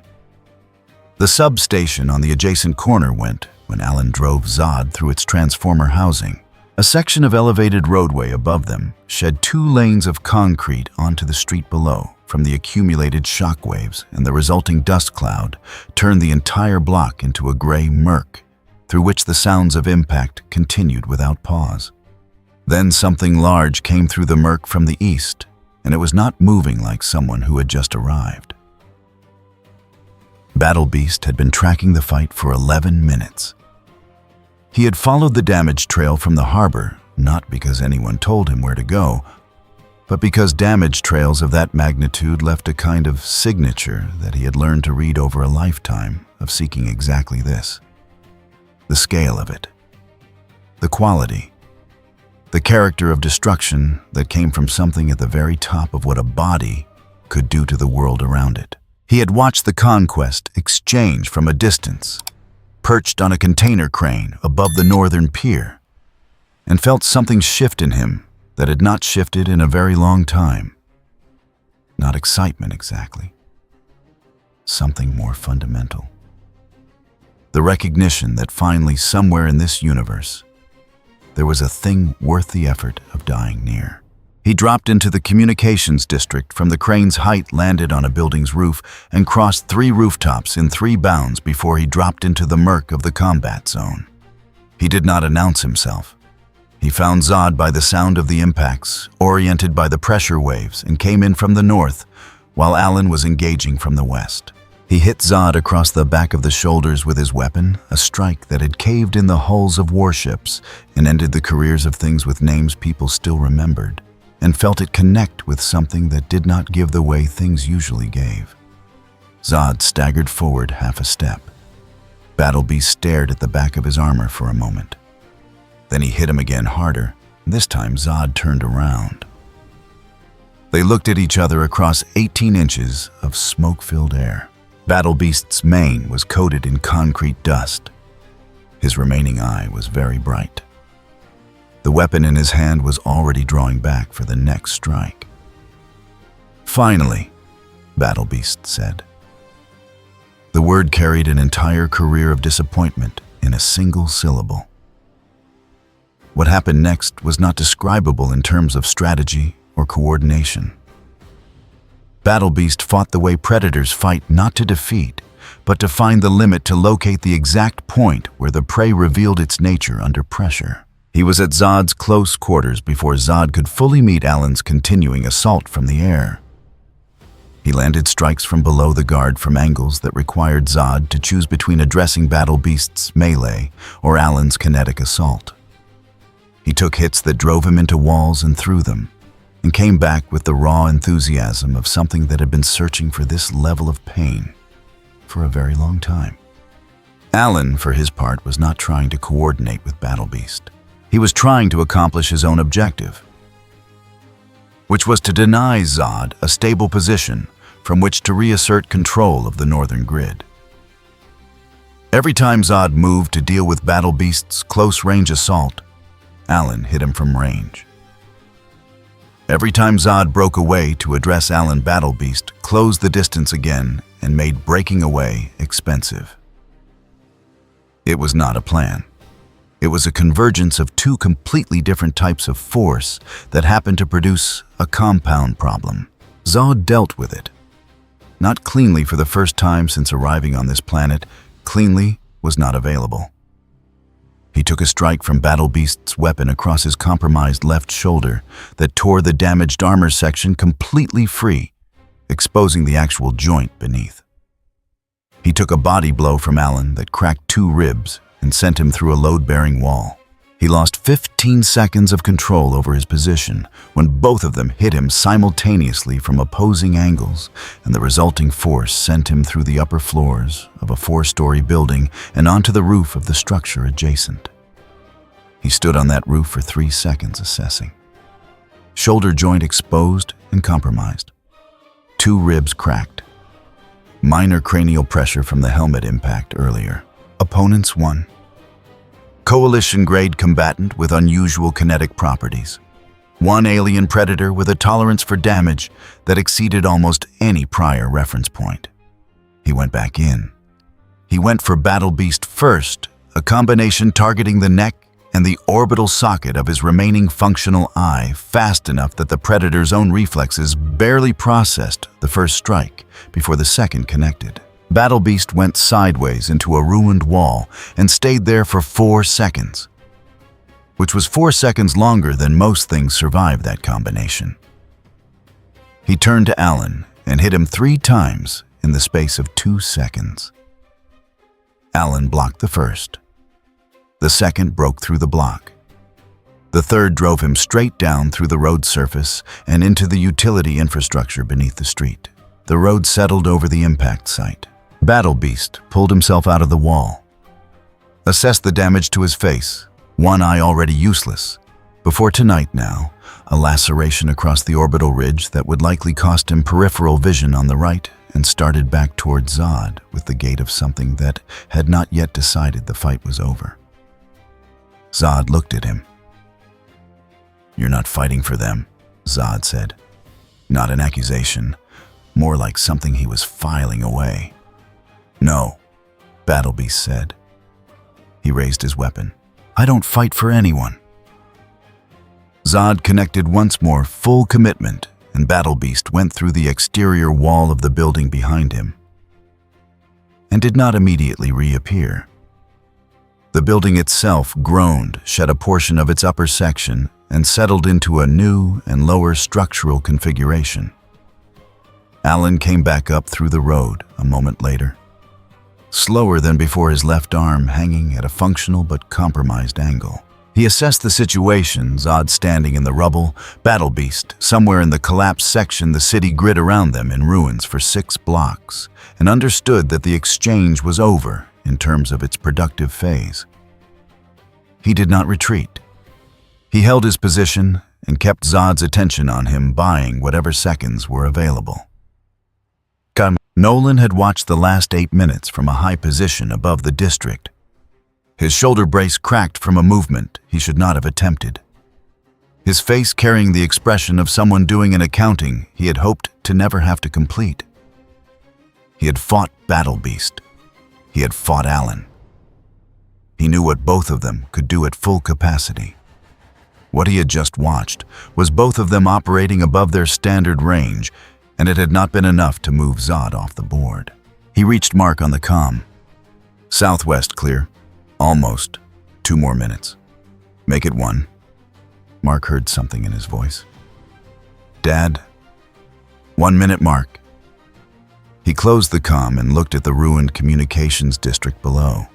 S1: The substation on the adjacent corner went when Alan drove Zod through its transformer housing. A section of elevated roadway above them shed 2 lanes of concrete onto the street below from the accumulated shockwaves, and the resulting dust cloud turned the entire block into a gray murk, through which the sounds of impact continued without pause. Then something large came through the murk from the east, and it was not moving like someone who had just arrived. Battle Beast had been tracking the fight for 11 minutes. He had followed the damage trail from the harbor, not because anyone told him where to go, but because damage trails of that magnitude left a kind of signature that he had learned to read over a lifetime of seeking exactly this. The scale of it. The quality. The character of destruction that came from something at the very top of what a body could do to the world around it. He had watched the Conquest exchange from a distance, perched on a container crane above the northern pier, and felt something shift in him that had not shifted in a very long time. Not excitement exactly. Something more fundamental. The recognition that finally, somewhere in this universe, there was a thing worth the effort of dying near. He dropped into the communications district from the crane's height, landed on a building's roof, and crossed 3 rooftops in 3 bounds before he dropped into the murk of the combat zone. He did not announce himself. He found Zod by the sound of the impacts, oriented by the pressure waves, and came in from the north, while Alan was engaging from the west. He hit Zod across the back of the shoulders with his weapon, a strike that had caved in the hulls of warships and ended the careers of things with names people still remembered, and felt it connect with something that did not give the way things usually gave. Zod staggered forward half a step. Battlebeast stared at the back of his armor for a moment. Then he hit him again harder. This time Zod turned around. They looked at each other across 18 inches of smoke-filled air. Battlebeast's mane was coated in concrete dust. His remaining eye was very bright. The weapon in his hand was already drawing back for the next strike. "Finally," Battlebeast said. The word carried an entire career of disappointment in a single syllable. What happened next was not describable in terms of strategy or coordination. Battlebeast fought the way predators fight, not to defeat, but to find the limit, to locate the exact point where the prey revealed its nature under pressure. He was at Zod's close quarters before Zod could fully meet Alan's continuing assault from the air. He landed strikes from below the guard from angles that required Zod to choose between addressing Battlebeast's melee or Alan's kinetic assault. He took hits that drove him into walls and through them, and came back with the raw enthusiasm of something that had been searching for this level of pain for a very long time. Alan, for his part, was not trying to coordinate with Battlebeast. He was trying to accomplish his own objective, which was to deny Zod a stable position from which to reassert control of the northern grid. Every time Zod moved to deal with Battlebeast's close-range assault, Alan hit him from range. Every time Zod broke away to address Alan, Battlebeast closed the distance again and made breaking away expensive. It was not a plan. It was a convergence of 2 completely different types of force that happened to produce a compound problem. Zod dealt with it. Not cleanly for the first time since arriving on this planet. Cleanly was not available. He took a strike from Battlebeast's weapon across his compromised left shoulder that tore the damaged armor section completely free, exposing the actual joint beneath. He took a body blow from Alan that cracked 2 ribs and sent him through a load-bearing wall. He lost 15 seconds of control over his position when both of them hit him simultaneously from opposing angles, and the resulting force sent him through the upper floors of a 4-story building and onto the roof of the structure adjacent. He stood on that roof for 3 seconds, assessing. Shoulder joint exposed and compromised. 2 ribs cracked. Minor cranial pressure from the helmet impact earlier. Opponents 1. Coalition-grade combatant with unusual kinetic properties. 1 alien predator with a tolerance for damage that exceeded almost any prior reference point. He went back in. He went for Battlebeast first, a combination targeting the neck and the orbital socket of his remaining functional eye fast enough that the predator's own reflexes barely processed the first strike before the second connected. Battlebeast went sideways into a ruined wall and stayed there for 4 seconds, which was 4 seconds longer than most things survive that combination. He turned to Alan and hit him 3 times in the space of 2 seconds. Alan blocked the first. The second broke through the block. The third drove him straight down through the road surface and into the utility infrastructure beneath the street. The road settled over the impact site. Battlebeast pulled himself out of the wall, assessed the damage to his face, 1 eye already useless. Before tonight now, a laceration across the orbital ridge that would likely cost him peripheral vision on the right, and started back toward Zod with the gait of something that had not yet decided the fight was over. Zod looked at him. "You're not fighting for them," Zod said. Not an accusation, more like something he was filing away. "No," Battlebeast said. He raised his weapon. "I don't fight for anyone." Zod connected once more, full commitment, and Battle Beast went through the exterior wall of the building behind him and did not immediately reappear. The building itself groaned, shed a portion of its upper section, and settled into a new and lower structural configuration. Alan came back up through the road a moment later, slower than before, his left arm hanging at a functional but compromised angle. He assessed the situation, Zod standing in the rubble, Battle Beast somewhere in the collapsed section, the city grid around them in ruins for 6 blocks, and understood that the exchange was over in terms of its productive phase. He did not retreat. He held his position and kept Zod's attention on him, buying whatever seconds were available. Nolan had watched the last 8 minutes from a high position above the district. His shoulder brace cracked from a movement he should not have attempted, his face carrying the expression of someone doing an accounting he had hoped to never have to complete. He had fought Battle Beast. He had fought Alan. He knew what both of them could do at full capacity. What he had just watched was both of them operating above their standard range, and it had not been enough to move Zod off the board. He reached Mark on the comm. "Southwest clear. Almost. 2 more minutes. Make it 1. Mark heard something in his voice. "Dad?" 1 minute, Mark." He closed the comm and looked at the ruined communications district below.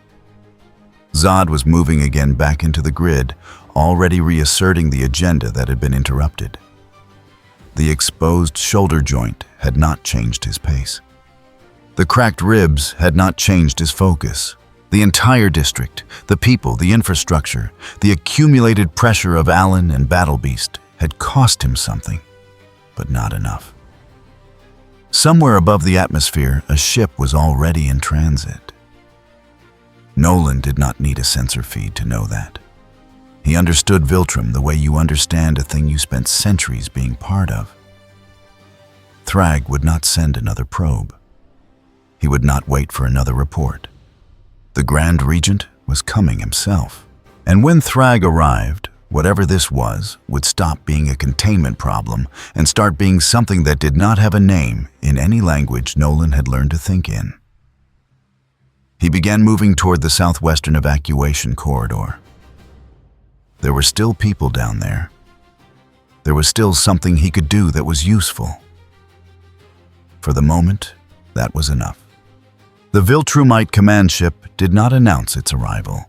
S1: Zod was moving again back into the grid, already reasserting the agenda that had been interrupted. The exposed shoulder joint had not changed his pace. The cracked ribs had not changed his focus. The entire district, the people, the infrastructure, the accumulated pressure of Alan and Battle Beast had cost him something, but not enough. Somewhere above the atmosphere, a ship was already in transit. Nolan did not need a sensor feed to know that. He understood Viltrum the way you understand a thing you spent centuries being part of. Thragg would not send another probe. He would not wait for another report. The Grand Regent was coming himself. And when Thragg arrived, whatever this was would stop being a containment problem and start being something that did not have a name in any language Nolan had learned to think in. He began moving toward the southwestern evacuation corridor. There were still people down there. There was still something he could do that was useful. For the moment, that was enough. The Viltramite command ship did not announce its arrival.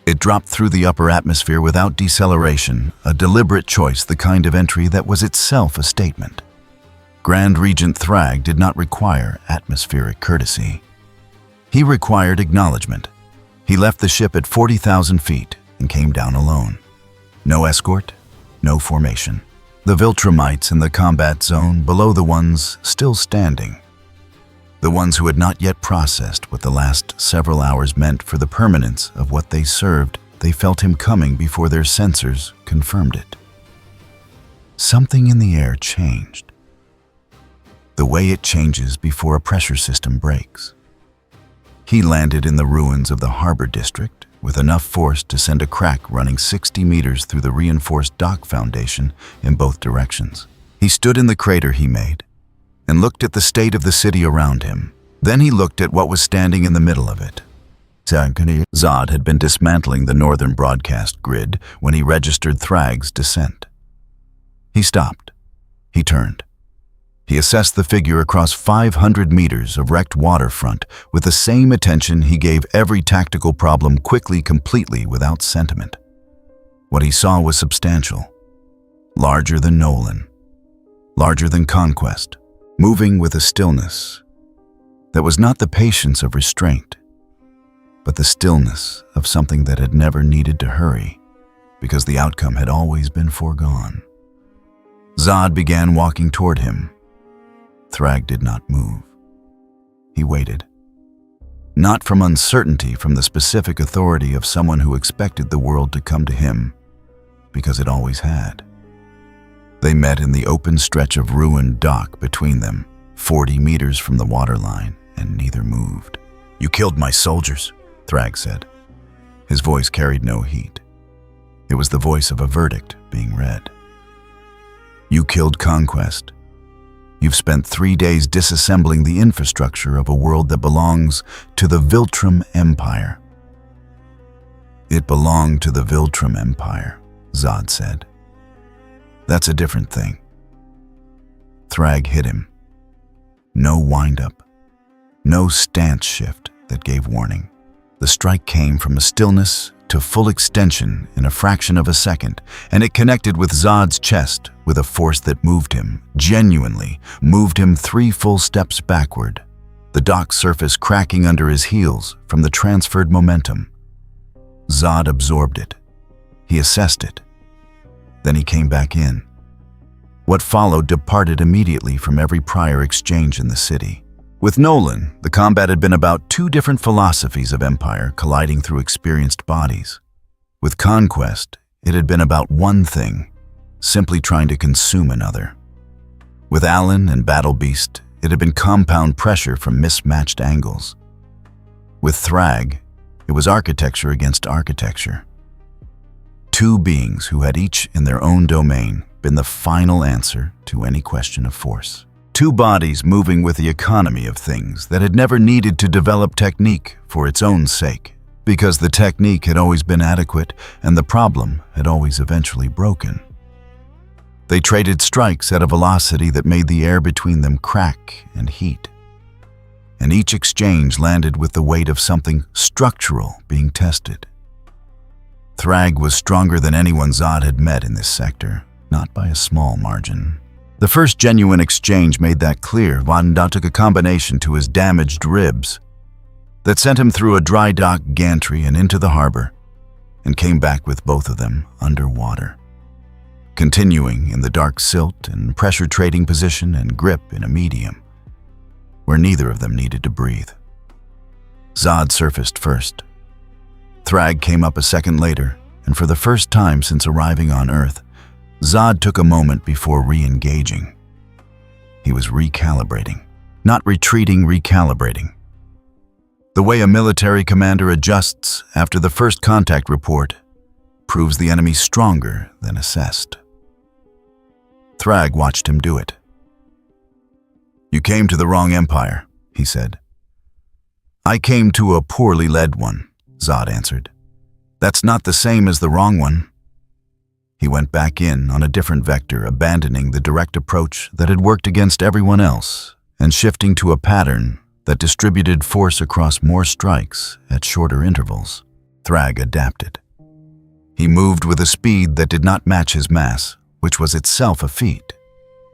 S1: It dropped through the upper atmosphere without deceleration, a deliberate choice, the kind of entry that was itself a statement. Grand Regent Thragg did not require atmospheric courtesy. He required acknowledgement. He left the ship at 40,000 feet and came down alone. No escort, no formation. The Viltramites in the combat zone below the ones still standing. The ones who had not yet processed what the last several hours meant for the permanence of what they served. They felt him coming before their sensors confirmed it. Something in the air changed. The way it changes before a pressure system breaks. He landed in the ruins of the harbor district with enough force to send a crack running 60 meters through the reinforced dock foundation in both directions. He stood in the crater he made and looked at the state of the city around him. Then he looked at what was standing in the middle of it. Zod had been dismantling the northern broadcast grid when he registered Thragg's descent. He stopped. He turned. He assessed the figure across 500 meters of wrecked waterfront with the same attention he gave every tactical problem, quickly, completely, without sentiment. What he saw was substantial, larger than Nolan, larger than Conquest, moving with a stillness that was not the patience of restraint, but the stillness of something that had never needed to hurry because the outcome had always been foregone. Zod began walking toward him. Thragg did not move. He waited. Not from uncertainty, from the specific authority of someone who expected the world to come to him, because it always had. They met in the open stretch of ruined dock between them, 40 meters from the waterline, and neither moved. "You killed my soldiers," Thragg said. His voice carried no heat. It was the voice of a verdict being read. You killed Conquest. You've spent 3 days disassembling the infrastructure of a world that belongs to the Viltrum Empire. It belonged to the Viltrum Empire, Zod said. That's a different thing. Thragg hit him. No wind-up. No stance shift that gave warning. The strike came from a stillness to full extension in a fraction of a second, and it connected with Zod's chest with a force that moved him, genuinely moved him 3 full steps backward, the dock surface cracking under his heels from the transferred momentum. Zod absorbed it. He assessed it. Then he came back in. What followed departed immediately from every prior exchange in the city. With Nolan, the combat had been about 2 different philosophies of empire colliding through experienced bodies. With Conquest, it had been about one thing, simply trying to consume another. With Alan and Battle Beast, it had been compound pressure from mismatched angles. With Thragg, it was architecture against architecture. 2 beings who had each in their own domain been the final answer to any question of force. 2 bodies moving with the economy of things that had never needed to develop technique for its own sake, because the technique had always been adequate and the problem had always eventually broken. They traded strikes at a velocity that made the air between them crack and heat. And each exchange landed with the weight of something structural being tested. Thragg was stronger than anyone Zod had met in this sector, not by a small margin. The first genuine exchange made that clear. Vanda took a combination to his damaged ribs that sent him through a dry dock gantry and into the harbor, and came back with both of them underwater, continuing in the dark silt and pressure trading position and grip in a medium, where neither of them needed to breathe. Zod surfaced first. Thragg came up a second later, and for the first time since arriving on Earth, Zod took a moment before re-engaging. He was recalibrating. Not retreating, recalibrating. The way a military commander adjusts after the first contact report proves the enemy stronger than assessed. Thragg watched him do it. You came to the wrong empire, he said. I came to a poorly led one, Zod answered. That's not the same as the wrong one. He went back in on a different vector, abandoning the direct approach that had worked against everyone else and shifting to a pattern that distributed force across more strikes at shorter intervals. Thragg adapted. He moved with a speed that did not match his mass, which was itself a feat,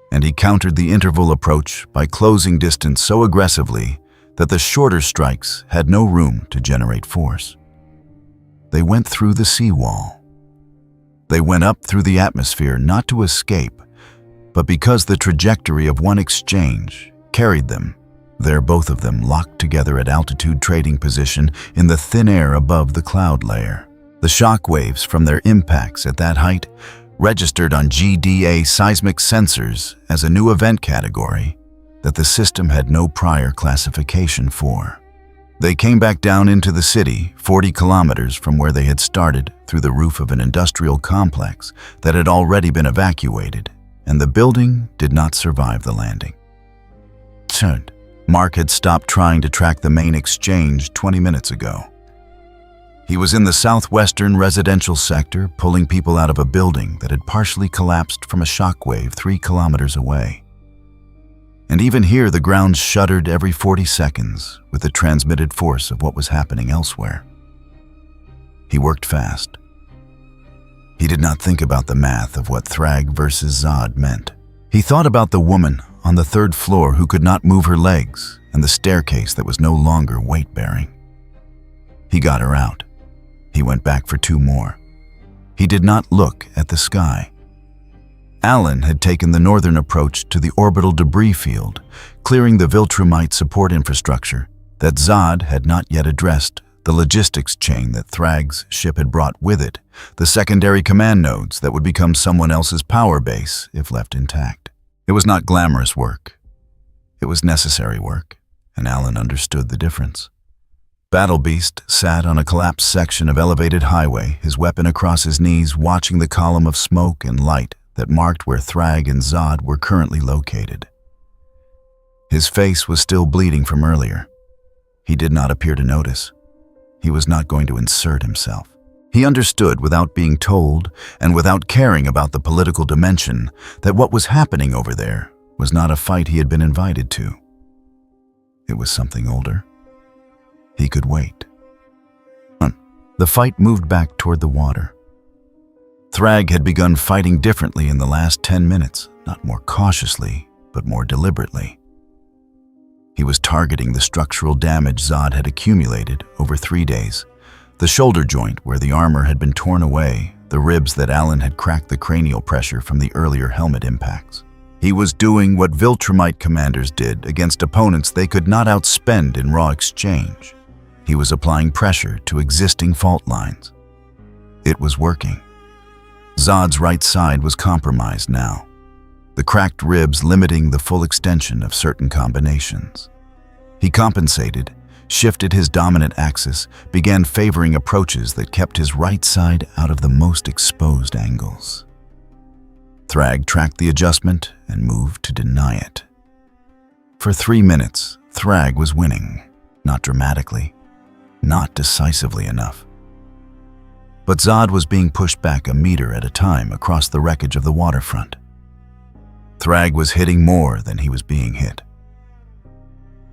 S1: and he countered the interval approach by closing distance so aggressively that the shorter strikes had no room to generate force. They went through the seawall. They went up through the atmosphere not to escape, but because the trajectory of one exchange carried them. There, both of them locked together at altitude trading position in the thin air above the cloud layer. The shock waves from their impacts at that height registered on GDA seismic sensors as a new event category that the system had no prior classification for. They came back down into the city, 40 kilometers from where they had started, through the roof of an industrial complex that had already been evacuated, and the building did not survive the landing. Mark had stopped trying to track the main exchange 20 minutes ago. He was in the southwestern residential sector, pulling people out of a building that had partially collapsed from a shockwave 3 kilometers away. And even here, the ground shuddered every 40 seconds with the transmitted force of what was happening elsewhere. He worked fast. He did not think about the math of what Thragg versus Zod meant. He thought about the woman on the 3rd floor who could not move her legs and the staircase that was no longer weight-bearing. He got her out. He went back for 2 more. He did not look at the sky. Alan had taken the northern approach to the orbital debris field, clearing the Viltramite support infrastructure that Zod had not yet addressed, the logistics chain that Thragg's ship had brought with it, the secondary command nodes that would become someone else's power base if left intact. It was not glamorous work. It was necessary work, and Alan understood the difference. Battle Beast sat on a collapsed section of elevated highway, his weapon across his knees, watching the column of smoke and light that marked where Thragg and Zod were currently located. His face was still bleeding from earlier. He did not appear to notice. He was not going to insert himself. He understood without being told and without caring about the political dimension that what was happening over there was not a fight he had been invited to. It was something older. He could wait. The fight moved back toward the water. Thragg had begun fighting differently in the last 10 minutes, not more cautiously, but more deliberately. He was targeting the structural damage Zod had accumulated over 3 days, the shoulder joint where the armor had been torn away, the ribs that Alan had cracked the cranial pressure from the earlier helmet impacts. He was doing what Viltramite commanders did against opponents they could not outspend in raw exchange. He was applying pressure to existing fault lines. It was working. Zod's right side was compromised now, the cracked ribs limiting the full extension of certain combinations. He compensated, shifted his dominant axis, began favoring approaches that kept his right side out of the most exposed angles. Thragg tracked the adjustment and moved to deny it. For 3 minutes, Thragg was winning, not dramatically, not decisively enough. But Zod was being pushed back a meter at a time across the wreckage of the waterfront. Thragg was hitting more than he was being hit.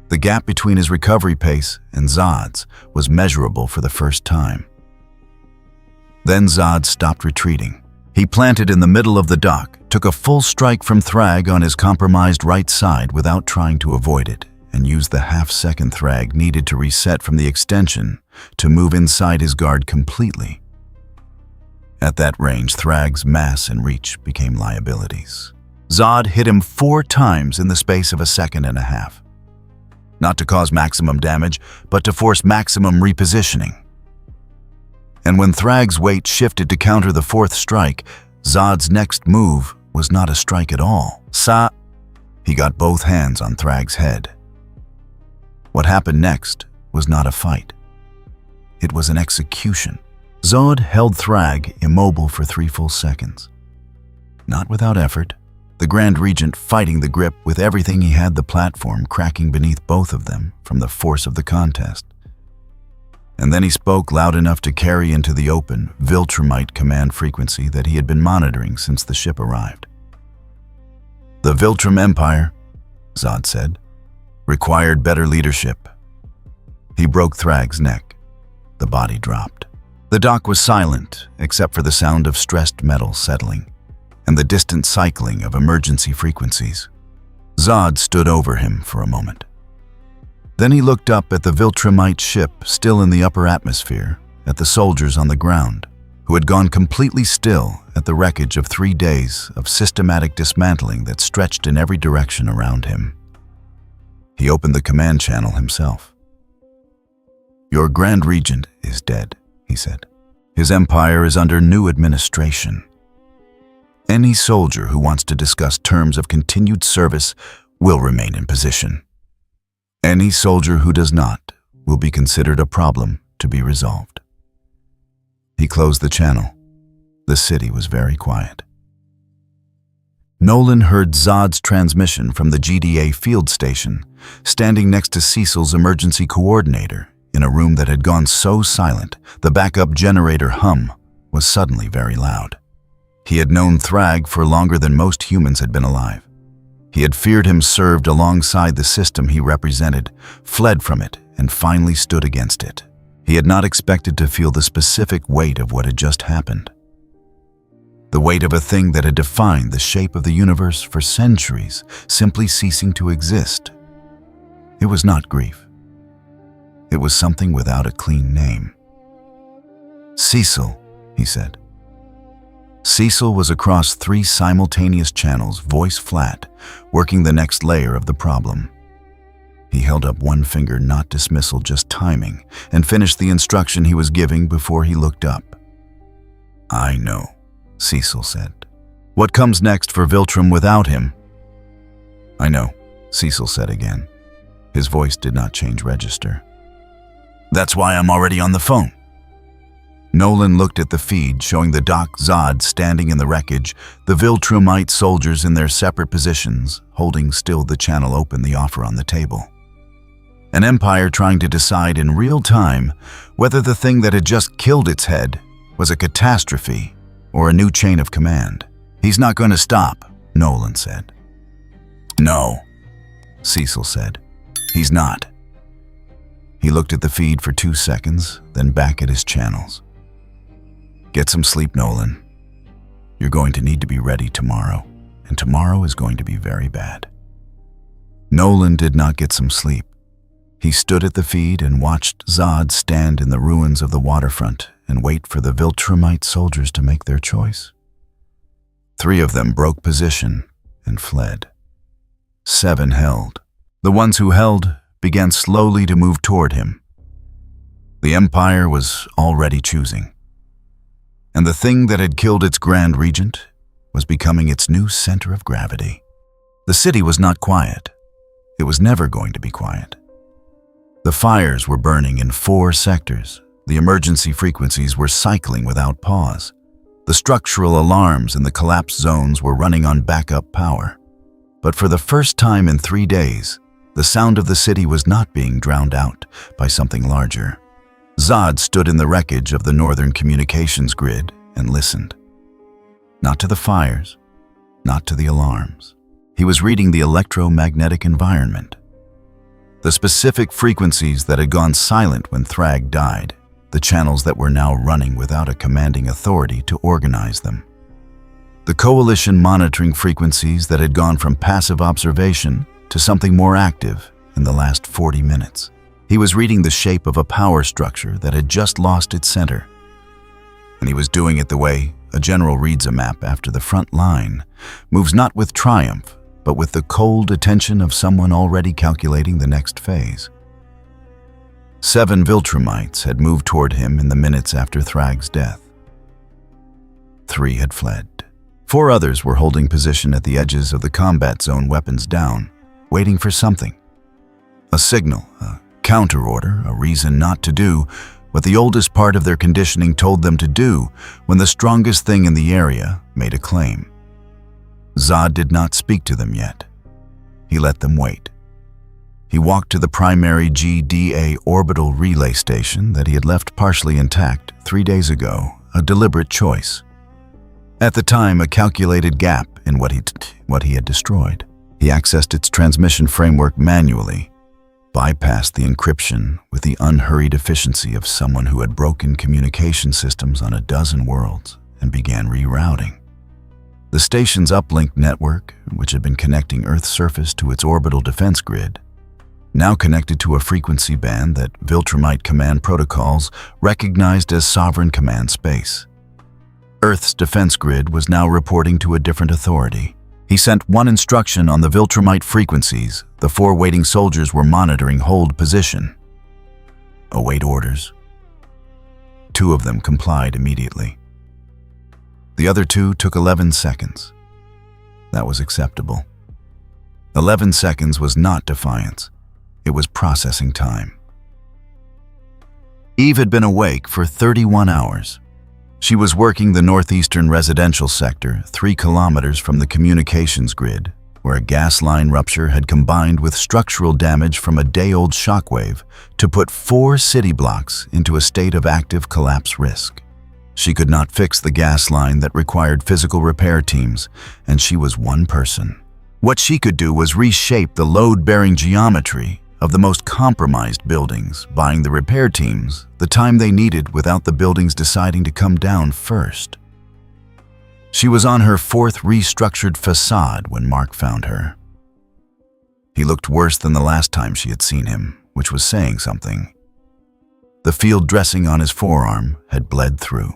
S1: The gap between his recovery pace and Zod's was measurable for the first time. Then Zod stopped retreating. He planted in the middle of the dock, took a full strike from Thragg on his compromised right side without trying to avoid it, and used the half-second Thragg needed to reset from the extension to move inside his guard completely. At that range, Thragg's mass and reach became liabilities. Zod hit him 4 times in the space of a second and a half. Not to cause maximum damage, but to force maximum repositioning. And when Thragg's weight shifted to counter the 4th strike, Zod's next move was not a strike at all. He got both hands on Thragg's head. What happened next was not a fight. It was an execution. Zod held Thragg immobile for 3 full seconds. Not without effort, the Grand Regent fighting the grip with everything he had, the platform cracking beneath both of them from the force of the contest. And then he spoke loud enough to carry into the open Viltramite command frequency that he had been monitoring since the ship arrived. The Viltrum Empire, Zod said, required better leadership. He broke Thragg's neck. The body dropped. The dock was silent, except for the sound of stressed metal settling and the distant cycling of emergency frequencies. Zod stood over him for a moment. Then he looked up at the Viltramite ship still in the upper atmosphere, at the soldiers on the ground, who had gone completely still at the wreckage of 3 days of systematic dismantling that stretched in every direction around him. He opened the command channel himself. "Your Grand Regent is dead," he said. "His empire is under new administration. Any soldier who wants to discuss terms of continued service will remain in position. Any soldier who does not will be considered a problem to be resolved." He closed the channel. The city was very quiet. Nolan heard Zod's transmission from the GDA field station, standing next to Cecil's emergency coordinator, in a room that had gone so silent the backup generator hum was suddenly very loud. He had known Thragg for longer than most humans had been alive. He had feared him served alongside the system he represented, fled from it, and finally stood against it. He had not expected to feel the specific weight of what had just happened. The weight of a thing that had defined the shape of the universe for centuries, simply ceasing to exist. It was not grief. It was something without a clean name. "Cecil," he said. Cecil was across 3 simultaneous channels, voice flat, working the next layer of the problem. He held up one finger, not dismissal, just timing, and finished the instruction he was giving before he looked up. "I know," Cecil said. "What comes next for Viltrum without him?" "I know," Cecil said again. His voice did not change register. That's why I'm already on the phone. Nolan looked at the feed showing the Doc Zod standing in the wreckage, the Viltramite soldiers in their separate positions, holding still the channel open, the offer on the table. An empire trying to decide in real time whether the thing that had just killed its head was a catastrophe or a new chain of command. He's not going to stop, Nolan said. No, Cecil said. He's not. He looked at the feed for 2 seconds, then back at his channels. Get some sleep, Nolan. You're going to need to be ready tomorrow, and tomorrow is going to be very bad. Nolan did not get some sleep. He stood at the feed and watched Zod stand in the ruins of the waterfront and wait for the Viltramite soldiers to make their choice. 3 of them broke position and fled. 7 held. The ones who held began slowly to move toward him. The Empire was already choosing. And the thing that had killed its Grand Regent was becoming its new center of gravity. The city was not quiet. It was never going to be quiet. The fires were burning in 4 sectors. The emergency frequencies were cycling without pause. The structural alarms in the collapse zones were running on backup power. But for the first time in 3 days, the sound of the city was not being drowned out by something larger. Zod stood in the wreckage of the northern communications grid and listened. Not to the fires, not to the alarms. He was reading the electromagnetic environment. The specific frequencies that had gone silent when Thragg died, the channels that were now running without a commanding authority to organize them. The coalition monitoring frequencies that had gone from passive observation to something more active in the last 40 minutes. He was reading the shape of a power structure that had just lost its center. And he was doing it the way a general reads a map after the front line, moves not with triumph, but with the cold attention of someone already calculating the next phase. 7 Viltramites had moved toward him in the minutes after Thragg's death. 3 had fled. 4 others were holding position at the edges of the combat zone, weapons down, waiting for something. A signal, a counter-order, a reason not to do what the oldest part of their conditioning told them to do when the strongest thing in the area made a claim. Zod did not speak to them yet. He let them wait. He walked to the primary GDA orbital relay station that he had left partially intact 3 days ago, a deliberate choice. At the time, a calculated gap in what he had destroyed. He accessed its transmission framework manually, bypassed the encryption with the unhurried efficiency of someone who had broken communication systems on a dozen worlds, and began rerouting. The station's uplink network, which had been connecting Earth's surface to its orbital defense grid, now connected to a frequency band that Viltramite command protocols recognized as sovereign command space. Earth's defense grid was now reporting to a different authority. He sent one instruction on the Viltramite frequencies. The 4 waiting soldiers were monitoring hold position. Await orders. 2 of them complied immediately. The other 2 took 11 seconds. That was acceptable. 11 seconds was not defiance. It was processing time. Eve had been awake for 31 hours. She was working the northeastern residential sector, 3 kilometers from the communications grid, where a gas line rupture had combined with structural damage from a day-old shockwave to put 4 city blocks into a state of active collapse risk. She could not fix the gas line that required physical repair teams, and she was one person. What she could do was reshape the load-bearing geometry of the most compromised buildings, buying the repair teams the time they needed without the buildings deciding to come down first. She was on her 4th restructured facade when Mark found her. He looked worse than the last time she had seen him, which was saying something. The field dressing on his forearm had bled through.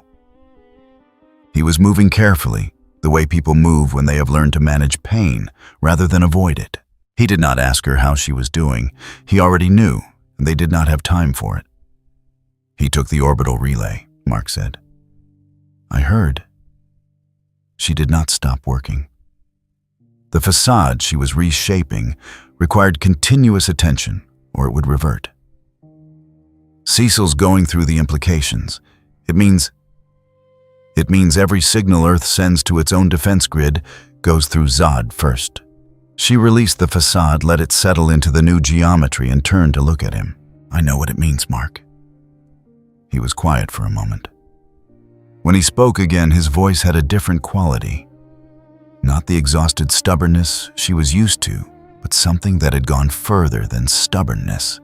S1: He was moving carefully, the way people move when they have learned to manage pain rather than avoid it. He did not ask her how she was doing. He already knew, and they did not have time for it. He took the orbital relay, Mark said. I heard. She did not stop working. The facade she was reshaping required continuous attention, or it would revert. Cecil's going through the implications. It means every signal Earth sends to its own defense grid goes through Zod first. She released the facade, let it settle into the new geometry, and turned to look at him. I know what it means, Mark. He was quiet for a moment. When he spoke again, his voice had a different quality. Not the exhausted stubbornness she was used to, but something that had gone further than stubbornness.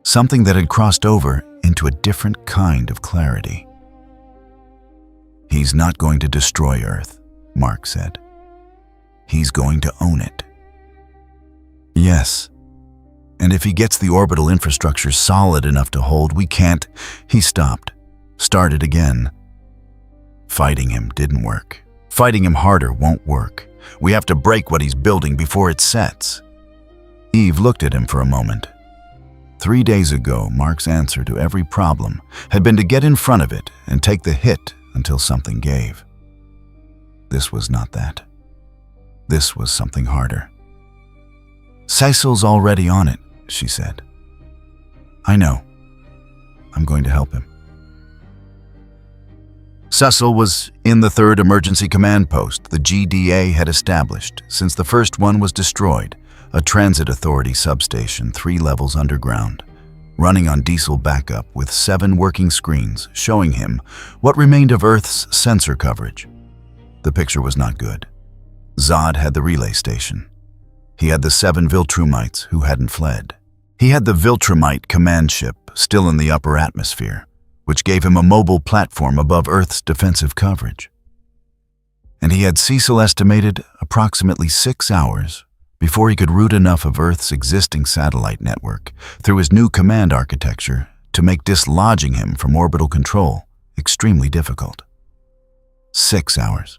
S1: Something that had crossed over into a different kind of clarity. He's not going to destroy Earth, Mark said. He's going to own it. Yes. And if he gets the orbital infrastructure solid enough to hold, we can't. He stopped, started again. Fighting him didn't work. Fighting him harder won't work. We have to break what he's building before it sets. Eve looked at him for a moment. 3 days ago, Mark's answer to every problem had been to get in front of it and take the hit until something gave. This was not that. This was something harder. Cecil's already on it, she said. I know. I'm going to help him. Cecil was in the third emergency command post the GDA had established since the first one was destroyed, a transit authority substation 3 levels underground, running on diesel backup with 7 working screens showing him what remained of Earth's sensor coverage. The picture was not good. Zod had the relay station. He had the 7 Viltramites who hadn't fled. He had the Viltramite command ship still in the upper atmosphere, which gave him a mobile platform above Earth's defensive coverage. And he had Cecil estimated approximately 6 hours before he could route enough of Earth's existing satellite network through his new command architecture to make dislodging him from orbital control extremely difficult. 6 hours.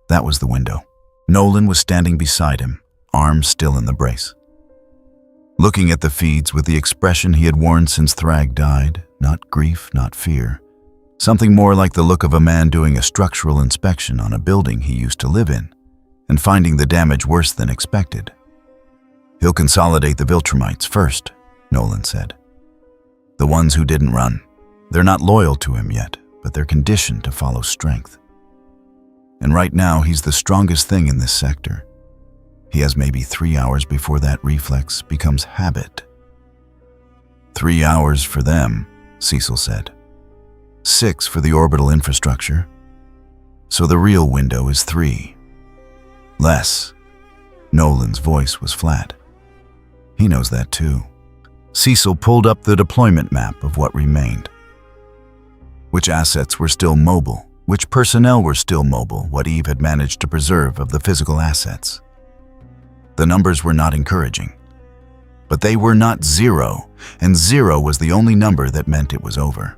S1: That was the window. Nolan was standing beside him, arms still in the brace. Looking at the feeds with the expression he had worn since Thragg died, not grief, not fear. Something more like the look of a man doing a structural inspection on a building he used to live in, and finding the damage worse than expected. He'll consolidate the Viltramites first, Nolan said. The ones who didn't run. They're not loyal to him yet, but they're conditioned to follow strength. And right now, he's the strongest thing in this sector. He has maybe 3 hours before that reflex becomes habit. 3 hours for them, Cecil said. 6 for the orbital infrastructure. So the real window is 3. Less. Nolan's voice was flat. He knows that too. Cecil pulled up the deployment map of what remained. Which assets were still mobile, which personnel were still mobile, what Eve had managed to preserve of the physical assets. The numbers were not encouraging. But they were not 0, and 0 was the only number that meant it was over.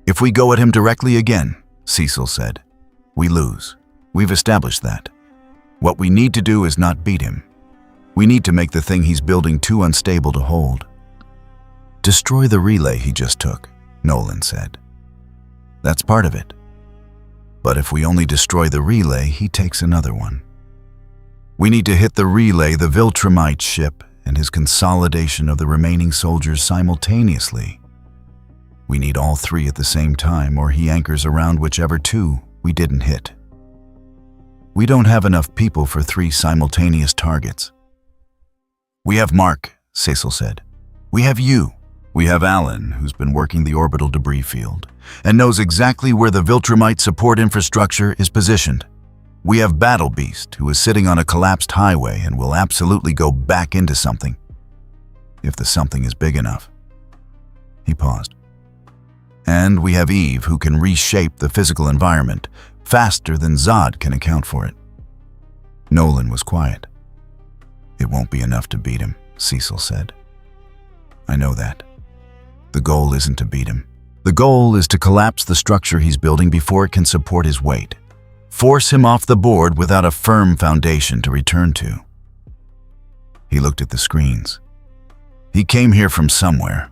S1: If we go at him directly again, Cecil said, we lose. We've established that. What we need to do is not beat him. We need to make the thing he's building too unstable to hold. Destroy the relay he just took, Nolan said. That's part of it. But if we only destroy the relay, he takes another one. We need to hit the relay, the Viltramite ship, and his consolidation of the remaining soldiers simultaneously. We need all 3 at the same time, or he anchors around whichever 2 we didn't hit. We don't have enough people for 3 simultaneous targets. We have Mark, Cecil said. We have you. We have Alan, who's been working the orbital debris field, and knows exactly where the Viltramite support infrastructure is positioned. We have Battle Beast, who is sitting on a collapsed highway and will absolutely go back into something, if the something is big enough. He paused. And we have Eve, who can reshape the physical environment faster than Zod can account for it. Nolan was quiet. It won't be enough to beat him, Cecil said. I know that. The goal isn't to beat him. The goal is to collapse the structure he's building before it can support his weight. Force him off the board without a firm foundation to return to. He looked at the screens. He came here from somewhere.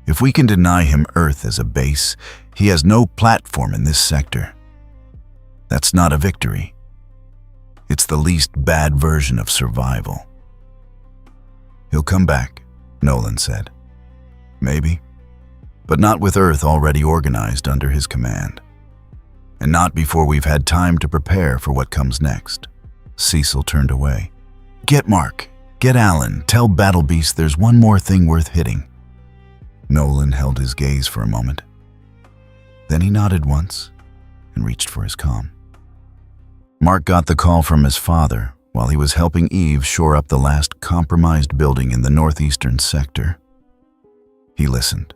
S1: If we can deny him Earth as a base, he has no platform in this sector. That's not a victory. It's the least bad version of survival. He'll come back, Nolan said. Maybe. But not with Earth already organized under his command. And not before we've had time to prepare for what comes next. Cecil turned away. Get Mark. Get Alan. Tell Battle Beast there's one more thing worth hitting. Nolan held his gaze for a moment. Then he nodded once and reached for his comm. Mark got the call from his father while he was helping Eve shore up the last compromised building in the northeastern sector. He listened.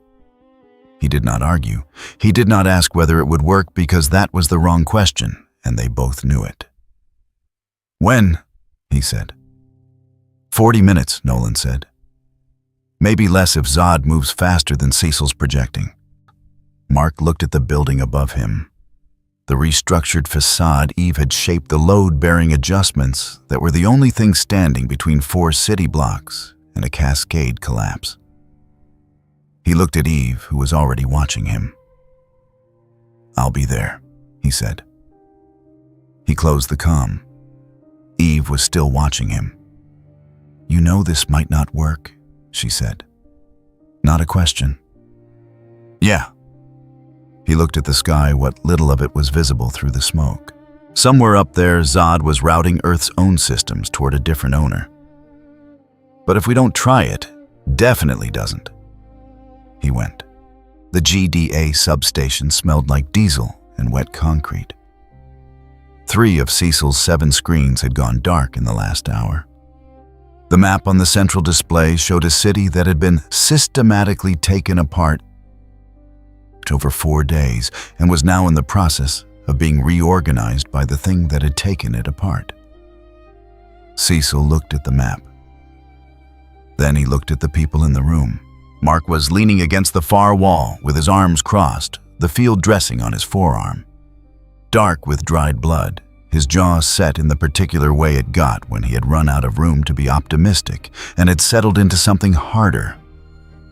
S1: He did not argue. He did not ask whether it would work because that was the wrong question, and they both knew it. When? He said. 40 minutes, Nolan said. Maybe less if Zod moves faster than Cecil's projecting. Mark looked at the building above him. The restructured facade Eve had shaped the load-bearing adjustments that were the only thing standing between 4 city blocks and a cascade collapse. He looked at Eve, who was already watching him. I'll be there, he said. He closed the comm. Eve was still watching him. You know this might not work, she said. Not a question. Yeah. He looked at the sky, what little of it was visible through the smoke. Somewhere up there, Zod was routing Earth's own systems toward a different owner. But if we don't try it, definitely doesn't. He went. The GDA substation smelled like diesel and wet concrete. 3 of Cecil's 7 screens had gone dark in the last hour. The map on the central display showed a city that had been systematically taken apart over 4 days and was now in the process of being reorganized by the thing that had taken it apart. Cecil looked at the map. Then he looked at the people in the room. Mark was leaning against the far wall with his arms crossed, the field dressing on his forearm. Dark with dried blood, his jaw set in the particular way it got when he had run out of room to be optimistic and had settled into something harder.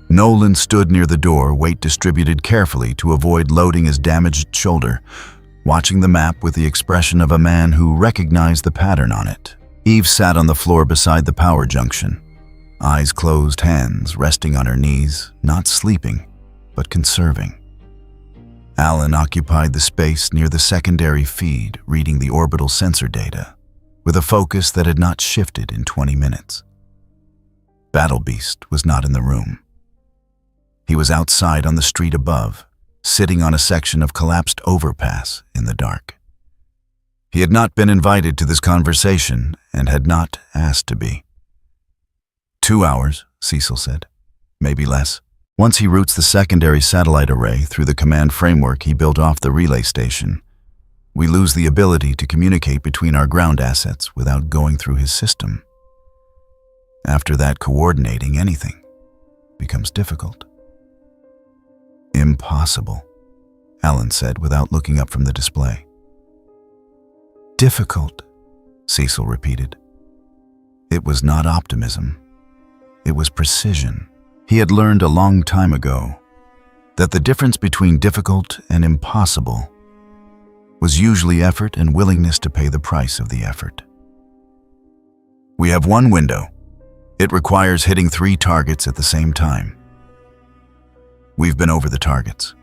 S1: Nolan stood near the door, weight distributed carefully to avoid loading his damaged shoulder, watching the map with the expression of a man who recognized the pattern on it. Eve sat on the floor beside the power junction. Eyes closed, hands resting on her knees, not sleeping, but conserving. Alan occupied the space near the secondary feed, reading the orbital sensor data, with a focus that had not shifted in 20 minutes. Battle Beast was not in the room. He was outside on the street above, sitting on a section of collapsed overpass in the dark. He had not been invited to this conversation and had not asked to be. 2 hours, Cecil said. Maybe less. Once he routes the secondary satellite array through the command framework he built off the relay station, we lose the ability to communicate between our ground assets without going through his system. After that, coordinating anything becomes difficult. Impossible, Alan said without looking up from the display. Difficult, Cecil repeated. It was not optimism. It was precision. He had learned a long time ago that the difference between difficult and impossible was usually effort and willingness to pay the price of the effort. We have one window. It requires hitting 3 targets at the same time. We've been over the targets.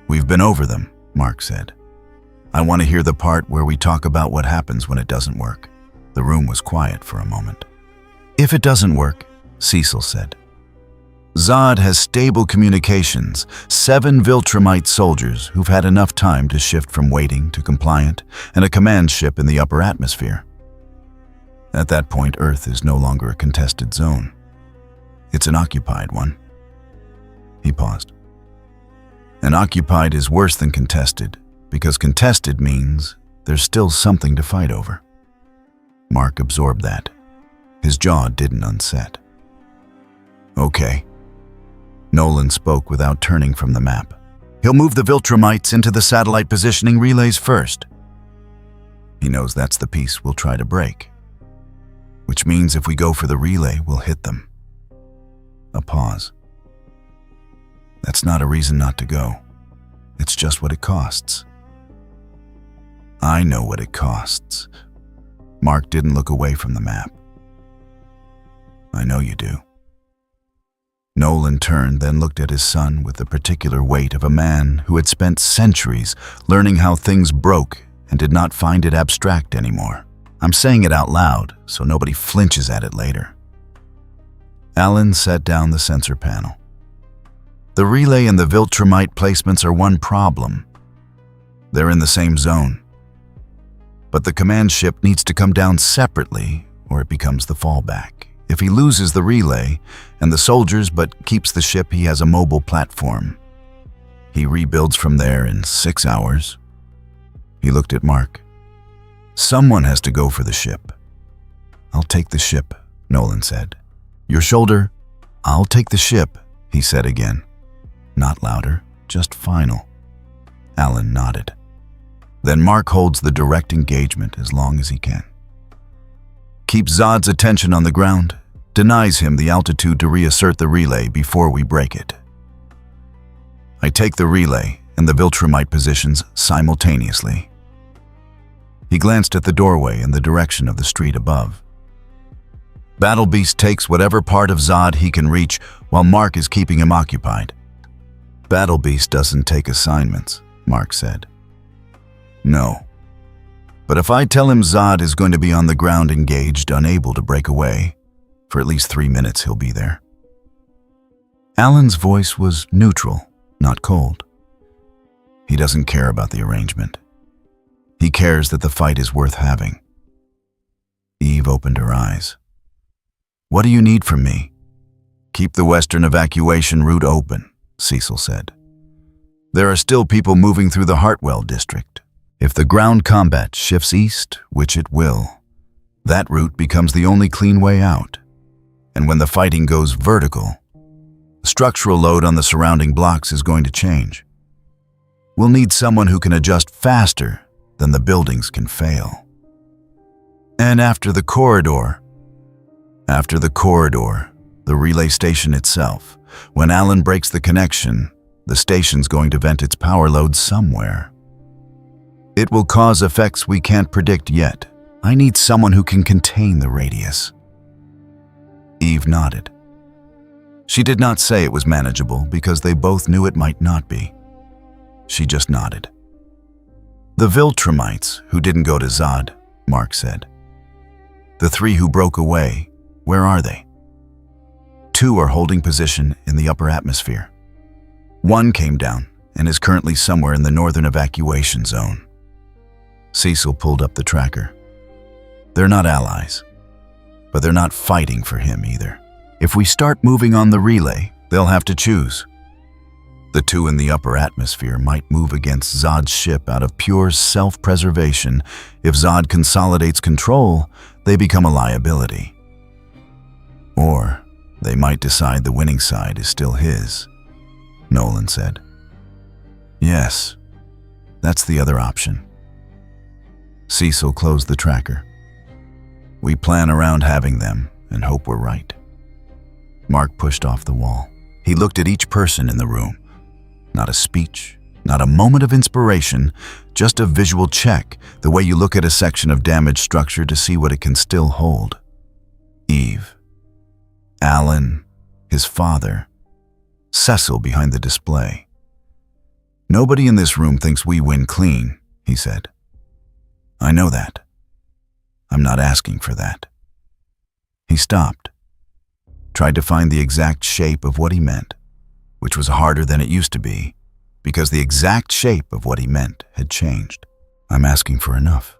S1: We've been over them, Mark said. I want to hear the part where we talk about what happens when it doesn't work. The room was quiet for a moment. If it doesn't work, Cecil said. Zod has stable communications, 7 Viltramite soldiers who've had enough time to shift from waiting to compliant, and a command ship in the upper atmosphere. At that point, Earth is no longer a contested zone. It's an occupied one. He paused. An occupied is worse than contested, because contested means there's still something to fight over. Mark absorbed that. His jaw didn't unset. Okay. Nolan spoke without turning from the map. He'll move the Viltramites into the satellite positioning relays first. He knows that's the piece we'll try to break. Which means if we go for the relay, we'll hit them. A pause. That's not a reason not to go. It's just what it costs. I know what it costs. Mark didn't look away from the map. I know you do. Nolan turned, then looked at his son with the particular weight of a man who had spent centuries learning how things broke and did not find it abstract anymore. I'm saying it out loud so nobody flinches at it later. Alan set down the sensor panel. The relay and the Viltramite placements are one problem. They're in the same zone. But the command ship needs to come down separately or it becomes the fallback. If he loses the relay and the soldiers but keeps the ship, he has a mobile platform. He rebuilds from there in 6 hours. He looked at Mark. Someone has to go for the ship. I'll take the ship, Nolan said. Your shoulder? I'll take the ship, he said again. Not louder, just final. Alan nodded. Then Mark holds the direct engagement as long as he can. Keeps Zod's attention on the ground, denies him the altitude to reassert the relay before we break it. I take the relay and the Viltramite positions simultaneously. He glanced at the doorway in the direction of the street above. Battle Beast takes whatever part of Zod he can reach while Mark is keeping him occupied. Battle Beast doesn't take assignments, Mark said. No. But if I tell him Zod is going to be on the ground engaged, unable to break away, for at least 3 minutes he'll be there. Alan's voice was neutral, not cold. He doesn't care about the arrangement. He cares that the fight is worth having. Eve opened her eyes. What do you need from me? Keep the western evacuation route open, Cecil said. There are still people moving through the Hartwell district. If the ground combat shifts east, which it will, that route becomes the only clean way out. And when the fighting goes vertical, the structural load on the surrounding blocks is going to change. We'll need someone who can adjust faster than the buildings can fail. And after the corridor, the relay station itself, when Alan breaks the connection, the station's going to vent its power load somewhere. It will cause effects we can't predict yet. I need someone who can contain the radius. Eve nodded. She did not say it was manageable because they both knew it might not be. She just nodded. The Viltramites, who didn't go to Zod, Mark said. The 3 who broke away, where are they? 2 are holding position in the upper atmosphere. 1 came down and is currently somewhere in the northern evacuation zone. Cecil pulled up the tracker. They're not allies, but they're not fighting for him either. If we start moving on the relay, they'll have to choose. The 2 in the upper atmosphere might move against Zod's ship out of pure self-preservation. If Zod consolidates control, they become a liability. Or they might decide the winning side is still his, Nolan said. Yes, that's the other option. Cecil closed the tracker. We plan around having them and hope we're right. Mark pushed off the wall. He looked at each person in the room. Not a speech, not a moment of inspiration, just a visual check, the way you look at a section of damaged structure to see what it can still hold. Eve, Alan, his father, Cecil behind the display. Nobody in this room thinks we win clean, he said. I know that. I'm not asking for that. He stopped, tried to find the exact shape of what he meant, which was harder than it used to be, because the exact shape of what he meant had changed. I'm asking for enough.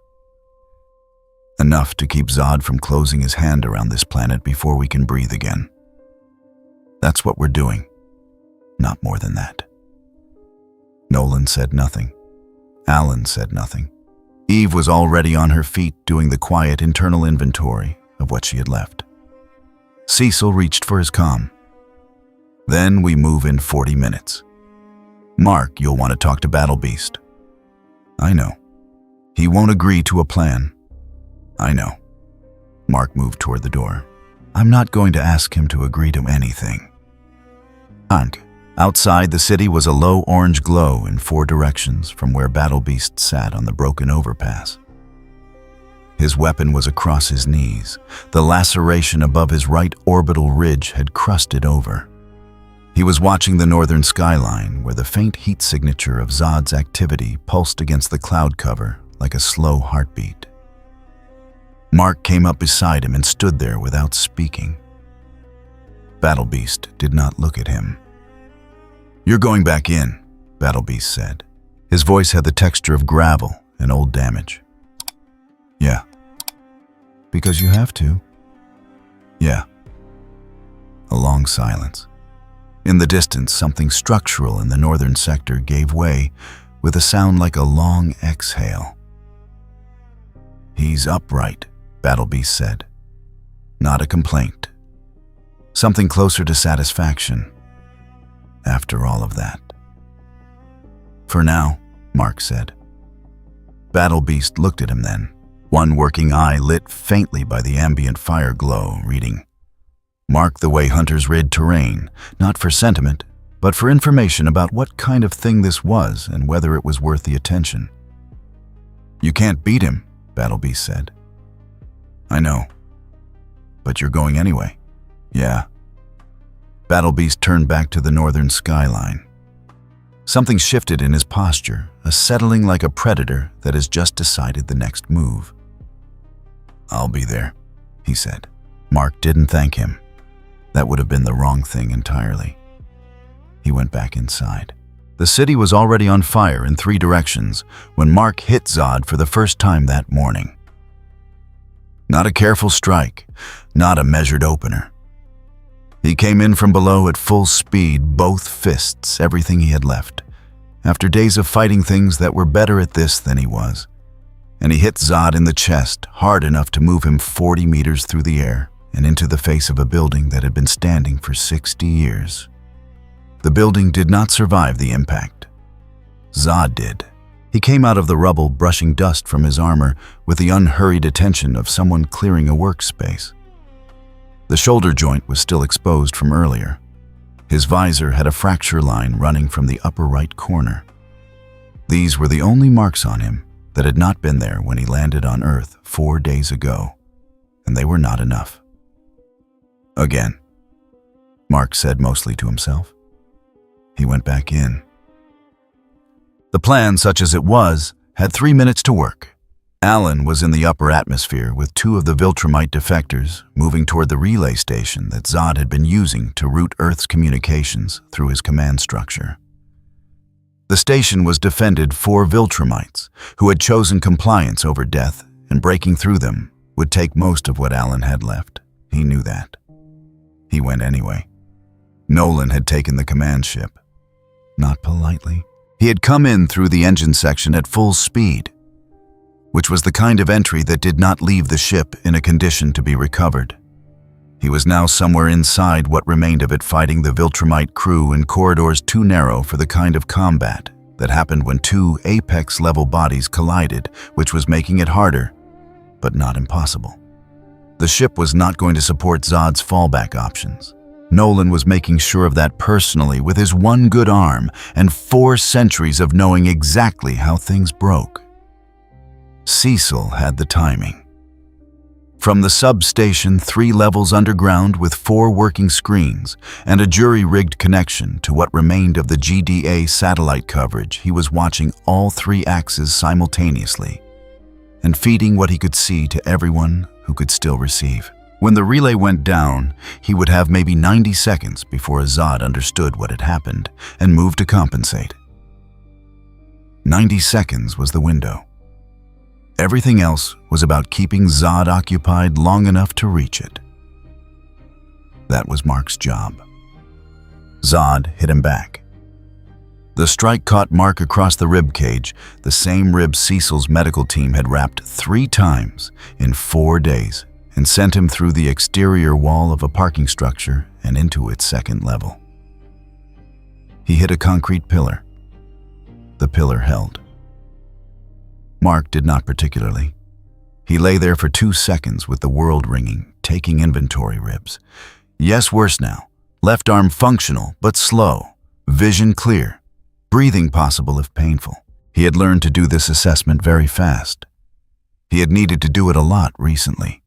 S1: Enough to keep Zod from closing his hand around this planet before we can breathe again. That's what we're doing. Not more than that. Nolan said nothing. Alan said nothing. Eve was already on her feet doing the quiet internal inventory of what she had left. Cecil reached for his comm. Then we move in 40 minutes. Mark, you'll want to talk to Battle Beast. I know. He won't agree to a plan. I know. Mark moved toward the door. I'm not going to ask him to agree to anything. Outside the city was a low orange glow in 4 directions from where Battle Beast sat on the broken overpass. His weapon was across his knees. The laceration above his right orbital ridge had crusted over. He was watching the northern skyline, where the faint heat signature of Zod's activity pulsed against the cloud cover like a slow heartbeat. Mark came up beside him and stood there without speaking. Battle Beast did not look at him. "You're going back in," Battle Beast said. His voice had the texture of gravel and old damage. "Yeah." "Because you have to." "Yeah." A long silence. In the distance, something structural in the northern sector gave way with a sound like a long exhale. "He's upright," Battle Beast said. Not a complaint. Something closer to satisfaction. After all of that. "For now," Mark said. Battle Beast looked at him then, one working eye lit faintly by the ambient fire glow, reading, "Mark the way hunters rid terrain, not for sentiment, but for information about what kind of thing this was and whether it was worth the attention." "You can't beat him," Battle Beast said. "I know. But you're going anyway." "Yeah." Battle Beast turned back to the northern skyline. Something shifted in his posture, a settling like a predator that has just decided the next move. "I'll be there," he said. Mark didn't thank him. That would have been the wrong thing entirely. He went back inside. The city was already on fire in 3 directions when Mark hit Zod for the first time that morning. Not a careful strike, not a measured opener. He came in from below at full speed, both fists, everything he had left, after days of fighting things that were better at this than he was. And he hit Zod in the chest, hard enough to move him 40 meters through the air and into the face of a building that had been standing for 60 years. The building did not survive the impact. Zod did. He came out of the rubble, brushing dust from his armor with the unhurried attention of someone clearing a workspace. The shoulder joint was still exposed from earlier. His visor had a fracture line running from the upper right corner. These were the only marks on him that had not been there when he landed on Earth 4 days ago, and they were not enough. "Again," Mark said mostly to himself. He went back in. The plan, such as it was, had 3 minutes to work. Alan was in the upper atmosphere with 2 of the Viltramite defectors moving toward the relay station that Zod had been using to route Earth's communications through his command structure. The station was defended 4 Viltramites who had chosen compliance over death, and breaking through them would take most of what Alan had left. He knew that. He went anyway. Nolan had taken the command ship. Not politely. He had come in through the engine section at full speed, which was the kind of entry that did not leave the ship in a condition to be recovered. He was now somewhere inside what remained of it, fighting the Viltramite crew in corridors too narrow for the kind of combat that happened when 2 Apex-level bodies collided, which was making it harder, but not impossible. The ship was not going to support Zod's fallback options. Nolan was making sure of that personally with his 1 good arm and 4 centuries of knowing exactly how things broke. Cecil had the timing. From the substation 3 levels underground with 4 working screens and a jury-rigged connection to what remained of the GDA satellite coverage, he was watching all 3 axes simultaneously and feeding what he could see to everyone who could still receive. When the relay went down, he would have maybe 90 seconds before Zod understood what had happened and moved to compensate. 90 seconds was the window. Everything else was about keeping Zod occupied long enough to reach it. That was Mark's job. Zod hit him back. The strike caught Mark across the rib cage, the same rib Cecil's medical team had wrapped 3 times in 4 days, and sent him through the exterior wall of a parking structure and into its 2nd level. He hit a concrete pillar. The pillar held. Mark did not particularly. He lay there for 2 seconds with the world ringing, taking inventory ribs. Yes, worse now. Left arm functional, but slow. Vision clear. Breathing possible if painful. He had learned to do this assessment very fast. He had needed to do it a lot recently.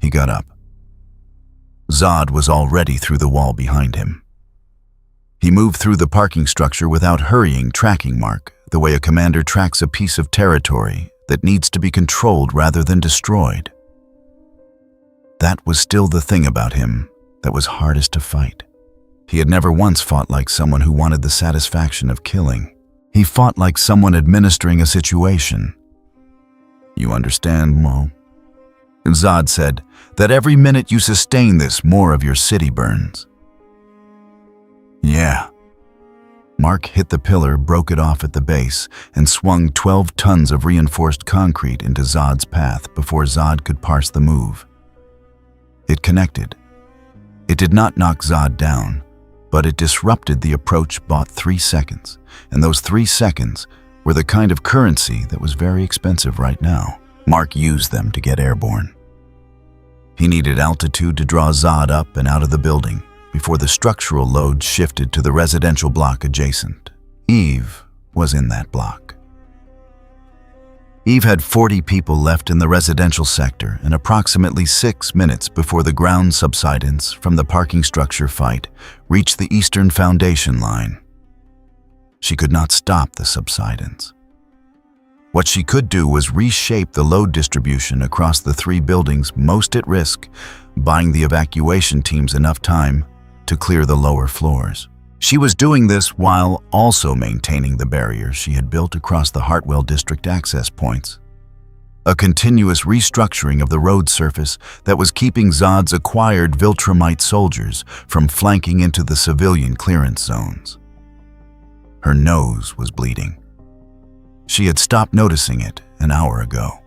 S1: He got up. Zod was already through the wall behind him. He moved through the parking structure without hurrying, tracking Mark, the way a commander tracks a piece of territory that needs to be controlled rather than destroyed. That was still the thing about him that was hardest to fight. He had never once fought like someone who wanted the satisfaction of killing. He fought like someone administering a situation. "You understand, Mo?" Zod said, "that every minute you sustain this, more of your city burns." "Yeah." Mark hit the pillar, broke it off at the base, and swung 12 tons of reinforced concrete into Zod's path before Zod could parse the move. It connected. It did not knock Zod down, but it disrupted the approach bought 3 seconds, and those 3 seconds were the kind of currency that was very expensive right now. Mark used them to get airborne. He needed altitude to draw Zod up and out of the building before the structural load shifted to the residential block adjacent. Eve was in that block. Eve had 40 people left in the residential sector and approximately 6 minutes before the ground subsidence from the parking structure fight reached the eastern foundation line. She could not stop the subsidence. What she could do was reshape the load distribution across the 3 buildings most at risk, buying the evacuation teams enough time to clear the lower floors. She was doing this while also maintaining the barriers she had built across the Hartwell district access points. A continuous restructuring of the road surface that was keeping Zod's acquired Viltramite soldiers from flanking into the civilian clearance zones. Her nose was bleeding. She had stopped noticing it an hour ago.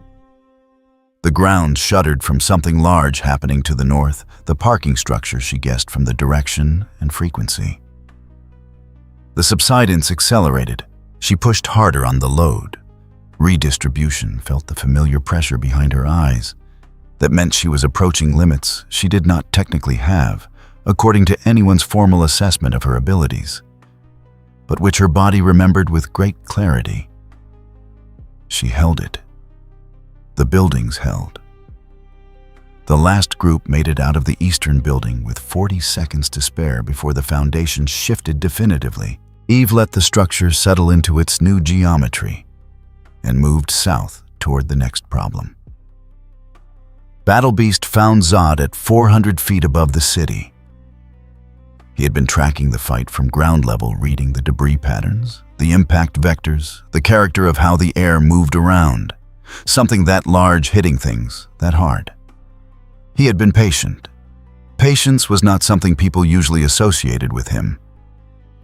S1: The ground shuddered from something large happening to the north, the parking structure she guessed from the direction and frequency. The subsidence accelerated. She pushed harder on the load. Redistribution felt the familiar pressure behind her eyes. That meant she was approaching limits she did not technically have, according to anyone's formal assessment of her abilities, but which her body remembered with great clarity. She held it. The buildings held. The last group made it out of the eastern building with 40 seconds to spare before the foundation shifted definitively. Eve let the structure settle into its new geometry and moved south toward the next problem. Battle Beast found Zod at 400 feet above the city. He had been tracking the fight from ground level, reading the debris patterns, the impact vectors, the character of how the air moved around. Something that large hitting things that hard. He had been patient. Patience was not something people usually associated with him.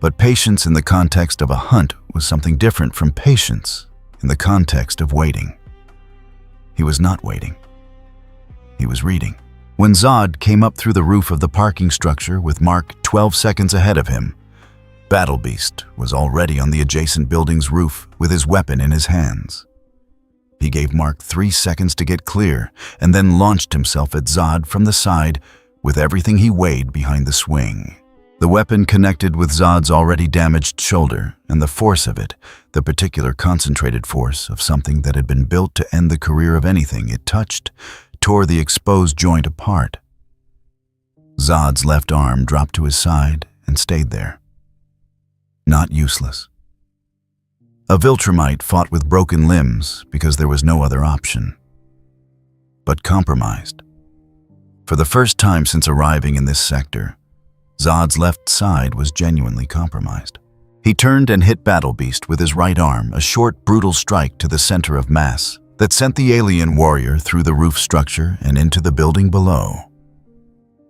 S1: But patience in the context of a hunt was something different from patience in the context of waiting. He was not waiting. He was reading. When Zod came up through the roof of the parking structure with Mark 12 seconds ahead of him, Battle Beast was already on the adjacent building's roof with his weapon in his hands. He gave Mark 3 seconds to get clear and then launched himself at Zod from the side with everything he weighed behind the swing. The weapon connected with Zod's already damaged shoulder, and the force of it, the particular concentrated force of something that had been built to end the career of anything it touched, tore the exposed joint apart. Zod's left arm dropped to his side and stayed there. Not useless. A Viltramite fought with broken limbs because there was no other option. But compromised. For the first time since arriving in this sector, Zod's left side was genuinely compromised. He turned and hit Battle Beast with his right arm, a short, brutal strike to the center of mass that sent the alien warrior through the roof structure and into the building below.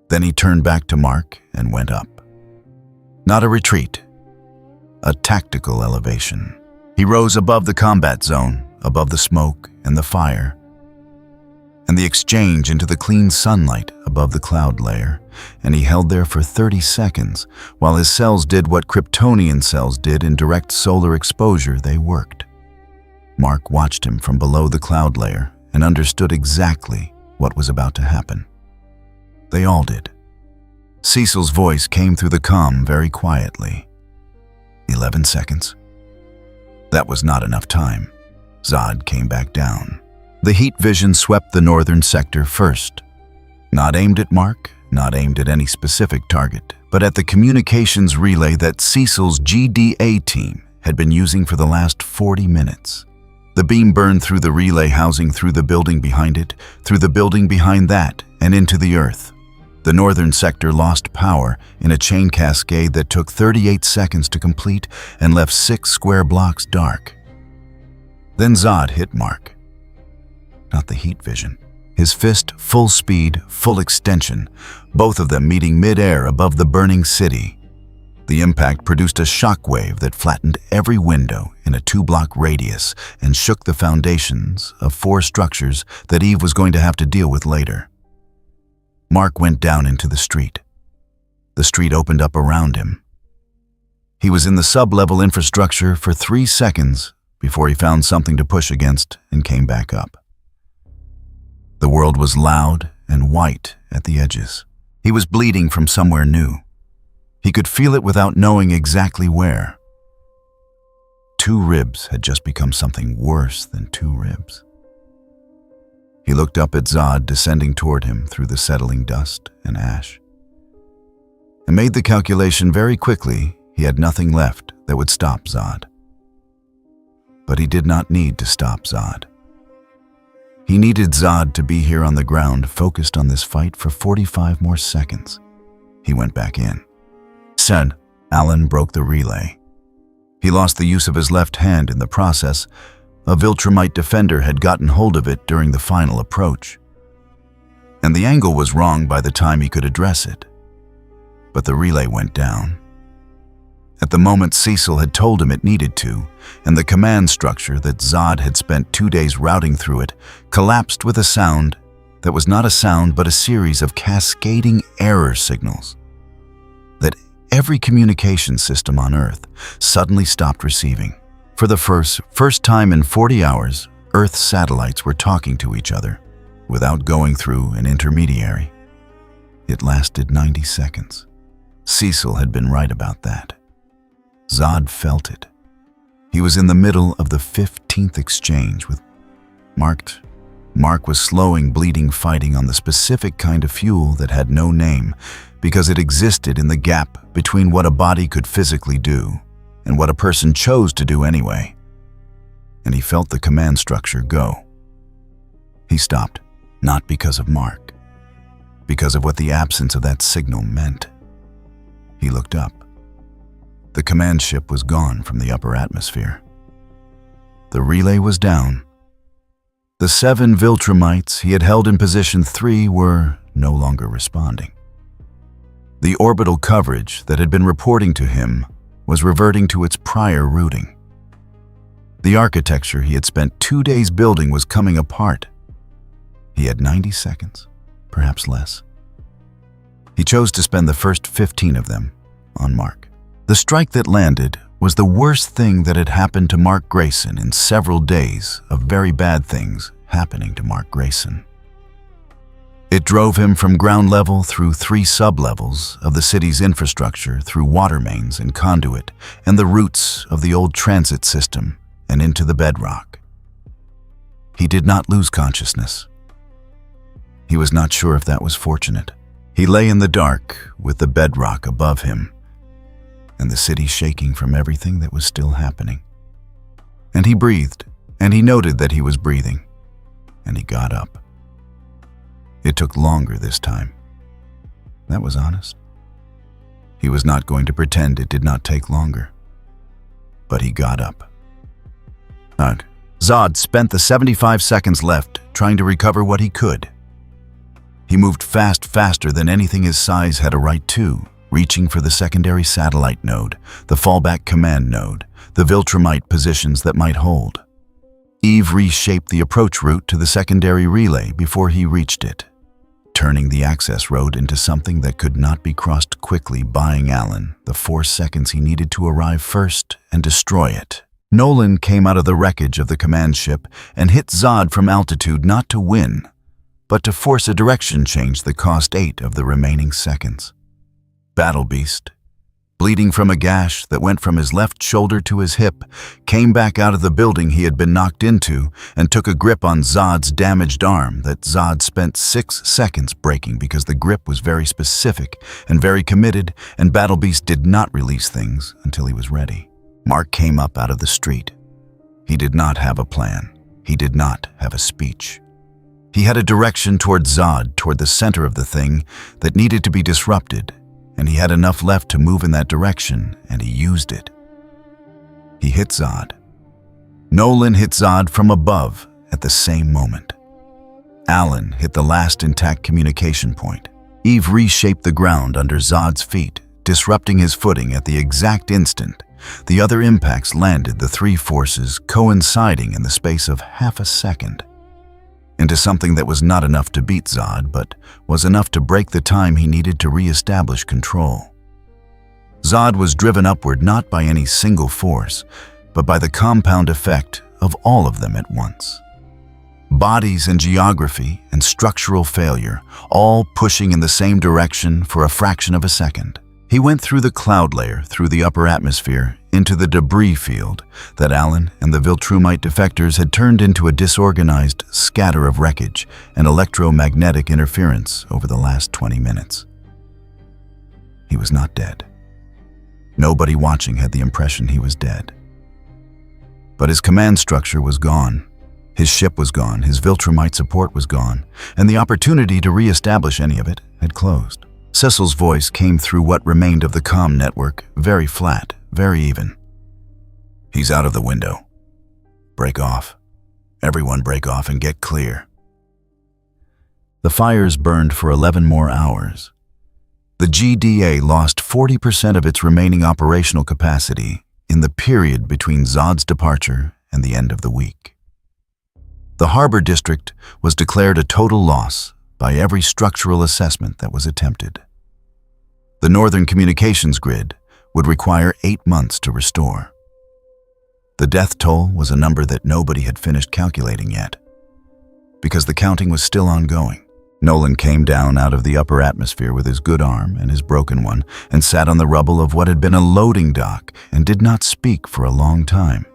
S1: Then he turned back to Mark and went up. Not a retreat, a tactical elevation. He rose above the combat zone, above the smoke and the fire, and the exchange into the clean sunlight above the cloud layer, and he held there for 30 seconds while his cells did what Kryptonian cells did in direct solar exposure. They worked. Mark watched him from below the cloud layer and understood exactly what was about to happen. They all did. Cecil's voice came through the comm very quietly. 11 seconds. That was not enough time. Zod came back down. The heat vision swept the northern sector first. Not aimed at Mark, not aimed at any specific target, but at the communications relay that Cecil's GDA team had been using for the last 40 minutes. The beam burned through the relay housing, through the building behind it, through the building behind that, and into the Earth. The northern sector lost power in a chain cascade that took 38 seconds to complete and left 6 square blocks dark. Then Zod hit Mark. Not the heat vision. His fist, full speed, full extension, both of them meeting mid-air above the burning city. The impact produced a shockwave that flattened every window in a 2-block radius and shook the foundations of 4 structures that Eve was going to have to deal with later. Mark went down into the street. The street opened up around him. He was in the sub-level infrastructure for 3 seconds before he found something to push against and came back up. The world was loud and white at the edges. He was bleeding from somewhere new. He could feel it without knowing exactly where. 2 ribs had just become something worse than 2 ribs. He looked up at Zod descending toward him through the settling dust and ash, and made the calculation very quickly he had nothing left that would stop Zod. But he did not need to stop Zod. He needed Zod to be here on the ground, focused on this fight for 45 more seconds. He went back in. Said, Alan broke the relay. He lost the use of his left hand in the process. A Viltramite defender had gotten hold of it during the final approach, and the angle was wrong by the time he could address it. But the relay went down. At the moment Cecil had told him it needed to, and the command structure that Zod had spent 2 days routing through it collapsed with a sound that was not a sound but a series of cascading error signals that every communication system on Earth suddenly stopped receiving. For the first time in 40 hours, Earth's satellites were talking to each other without going through an intermediary. It lasted 90 seconds. Cecil had been right about that. Zod felt it. He was in the middle of the 15th exchange with Mark. Mark was slowing bleeding fighting on the specific kind of fuel that had no name because it existed in the gap between what a body could physically do and what a person chose to do anyway. And he felt the command structure go. He stopped, not because of Mark, because of what the absence of that signal meant. He looked up. The command ship was gone from the upper atmosphere. The relay was down. The 7 Viltramites he had held in position 3 were no longer responding. The orbital coverage that had been reporting to him was reverting to its prior routing. The architecture he had spent 2 days building was coming apart. He had 90 seconds, perhaps less. He chose to spend the first 15 of them on Mark. The strike that landed was the worst thing that had happened to Mark Grayson in several days of very bad things happening to Mark Grayson. It drove him from ground level through 3 sub-levels of the city's infrastructure, through water mains and conduit and the roots of the old transit system and into the bedrock. He did not lose consciousness. He was not sure if that was fortunate. He lay in the dark with the bedrock above him and the city shaking from everything that was still happening. And he breathed, and he noted that he was breathing, and he got up. It took longer this time. That was honest. He was not going to pretend it did not take longer. But he got up. Zod spent the 75 seconds left trying to recover what he could. He moved faster than anything his size had a right to, reaching for the secondary satellite node, the fallback command node, the Viltramite positions that might hold. Eve reshaped the approach route to the secondary relay before he reached it, turning the access road into something that could not be crossed quickly, buying Alan the 4 seconds he needed to arrive first and destroy it. Nolan came out of the wreckage of the command ship and hit Zod from altitude, not to win, but to force a direction change that cost 8 of the remaining seconds. Battle Beast, bleeding from a gash that went from his left shoulder to his hip, came back out of the building he had been knocked into and took a grip on Zod's damaged arm that Zod spent 6 seconds breaking because the grip was very specific and very committed, and Battle Beast did not release things until he was ready. Mark came up out of the street. He did not have a plan. He did not have a speech. He had a direction toward Zod, toward the center of the thing that needed to be disrupted, and he had enough left to move in that direction, and he used it. He hit Zod. Nolan hit Zod from above at the same moment. Alan hit the last intact communication point. Eve reshaped the ground under Zod's feet, disrupting his footing at the exact instant. The other impacts landed the 3 forces coinciding in the space of half a second into something that was not enough to beat Zod, but was enough to break the time he needed to re-establish control. Zod was driven upward not by any single force, but by the compound effect of all of them at once. Bodies and geography and structural failure, all pushing in the same direction for a fraction of a second. He went through the cloud layer, through the upper atmosphere, into the debris field that Alan and the Viltrumite defectors had turned into a disorganized scatter of wreckage and electromagnetic interference over the last 20 minutes. He was not dead. Nobody watching had the impression he was dead. But his command structure was gone. His ship was gone, his Viltrumite support was gone, and the opportunity to re-establish any of it had closed. Cecil's voice came through what remained of the comm network, very flat, very even. He's out of the window. Break off. Everyone break off and get clear. The fires burned for 11 more hours. The GDA lost 40% of its remaining operational capacity in the period between Zod's departure and the end of the week. The Harbor District was declared a total loss by every structural assessment that was attempted. The Northern Communications Grid would require 8 months to restore. The death toll was a number that nobody had finished calculating yet, because the counting was still ongoing. Nolan came down out of the upper atmosphere with his good arm and his broken one and sat on the rubble of what had been a loading dock and did not speak for a long time.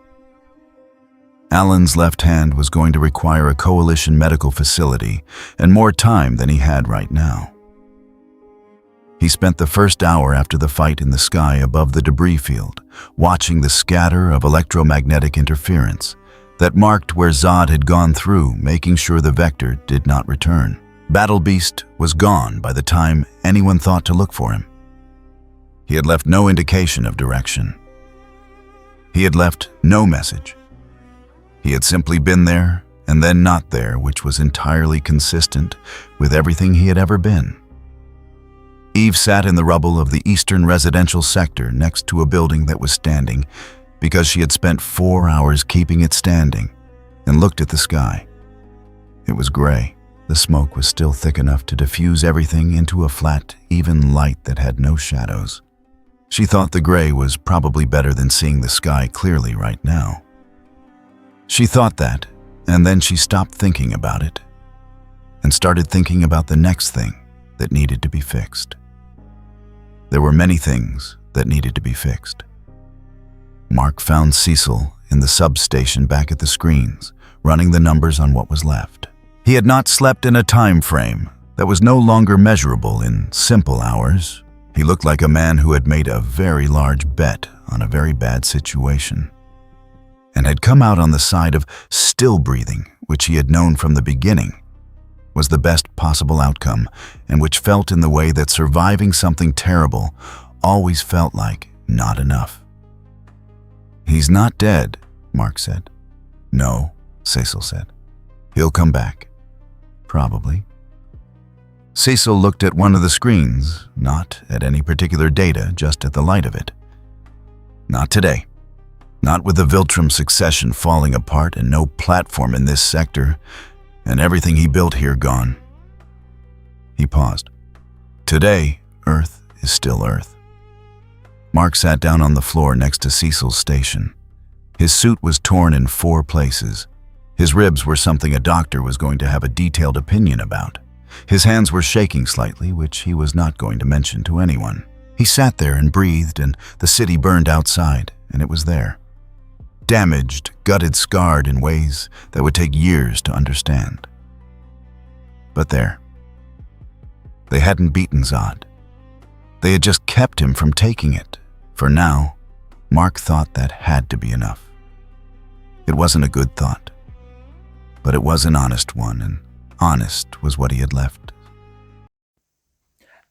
S1: Alan's left hand was going to require a coalition medical facility and more time than he had right now. He spent the first hour after the fight in the sky above the debris field, watching the scatter of electromagnetic interference that marked where Zod had gone through, making sure the vector did not return. Battle Beast was gone by the time anyone thought to look for him. He had left no indication of direction. He had left no message. He had simply been there and then not there, which was entirely consistent with everything he had ever been. Eve sat in the rubble of the eastern residential sector next to a building that was standing because she had spent 4 hours keeping it standing, and looked at the sky. It was gray. The smoke was still thick enough to diffuse everything into a flat, even light that had no shadows. She thought the gray was probably better than seeing the sky clearly right now. She thought that, and then she stopped thinking about it and started thinking about the next thing that needed to be fixed. There were many things that needed to be fixed. Mark found Cecil in the substation back at the screens, running the numbers on what was left. He had not slept in a time frame that was no longer measurable in simple hours. He looked like a man who had made a very large bet on a very bad situation and had come out on the side of still breathing, which he had known from the beginning was the best possible outcome, and which felt in the way that surviving something terrible always felt like not enough. "He's not dead," Mark said. "No," Cecil said. "He'll come back. Probably." Cecil looked at one of the screens, not at any particular data, just at the light of it. "Not today. Not with the Viltrum succession falling apart and no platform in this sector, and everything he built here gone." He paused. "Today, Earth is still Earth." Mark sat down on the floor next to Cecil's station. His suit was torn in 4 places. His ribs were something a doctor was going to have a detailed opinion about. His hands were shaking slightly, which he was not going to mention to anyone. He sat there and breathed, and the city burned outside, and it was there. Damaged, gutted, scarred in ways that would take years to understand. But there. They hadn't beaten Zod. They had just kept him from taking it. For now, Mark thought that had to be enough. It wasn't a good thought, but it was an honest one, and honest was what he had left.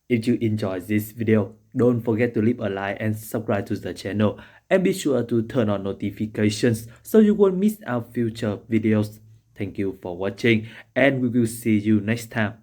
S2: If you enjoyed this video, don't forget to leave a like and subscribe to the channel, and be sure to turn on notifications so you won't miss our future videos. Thank you for watching, and we will see you next time.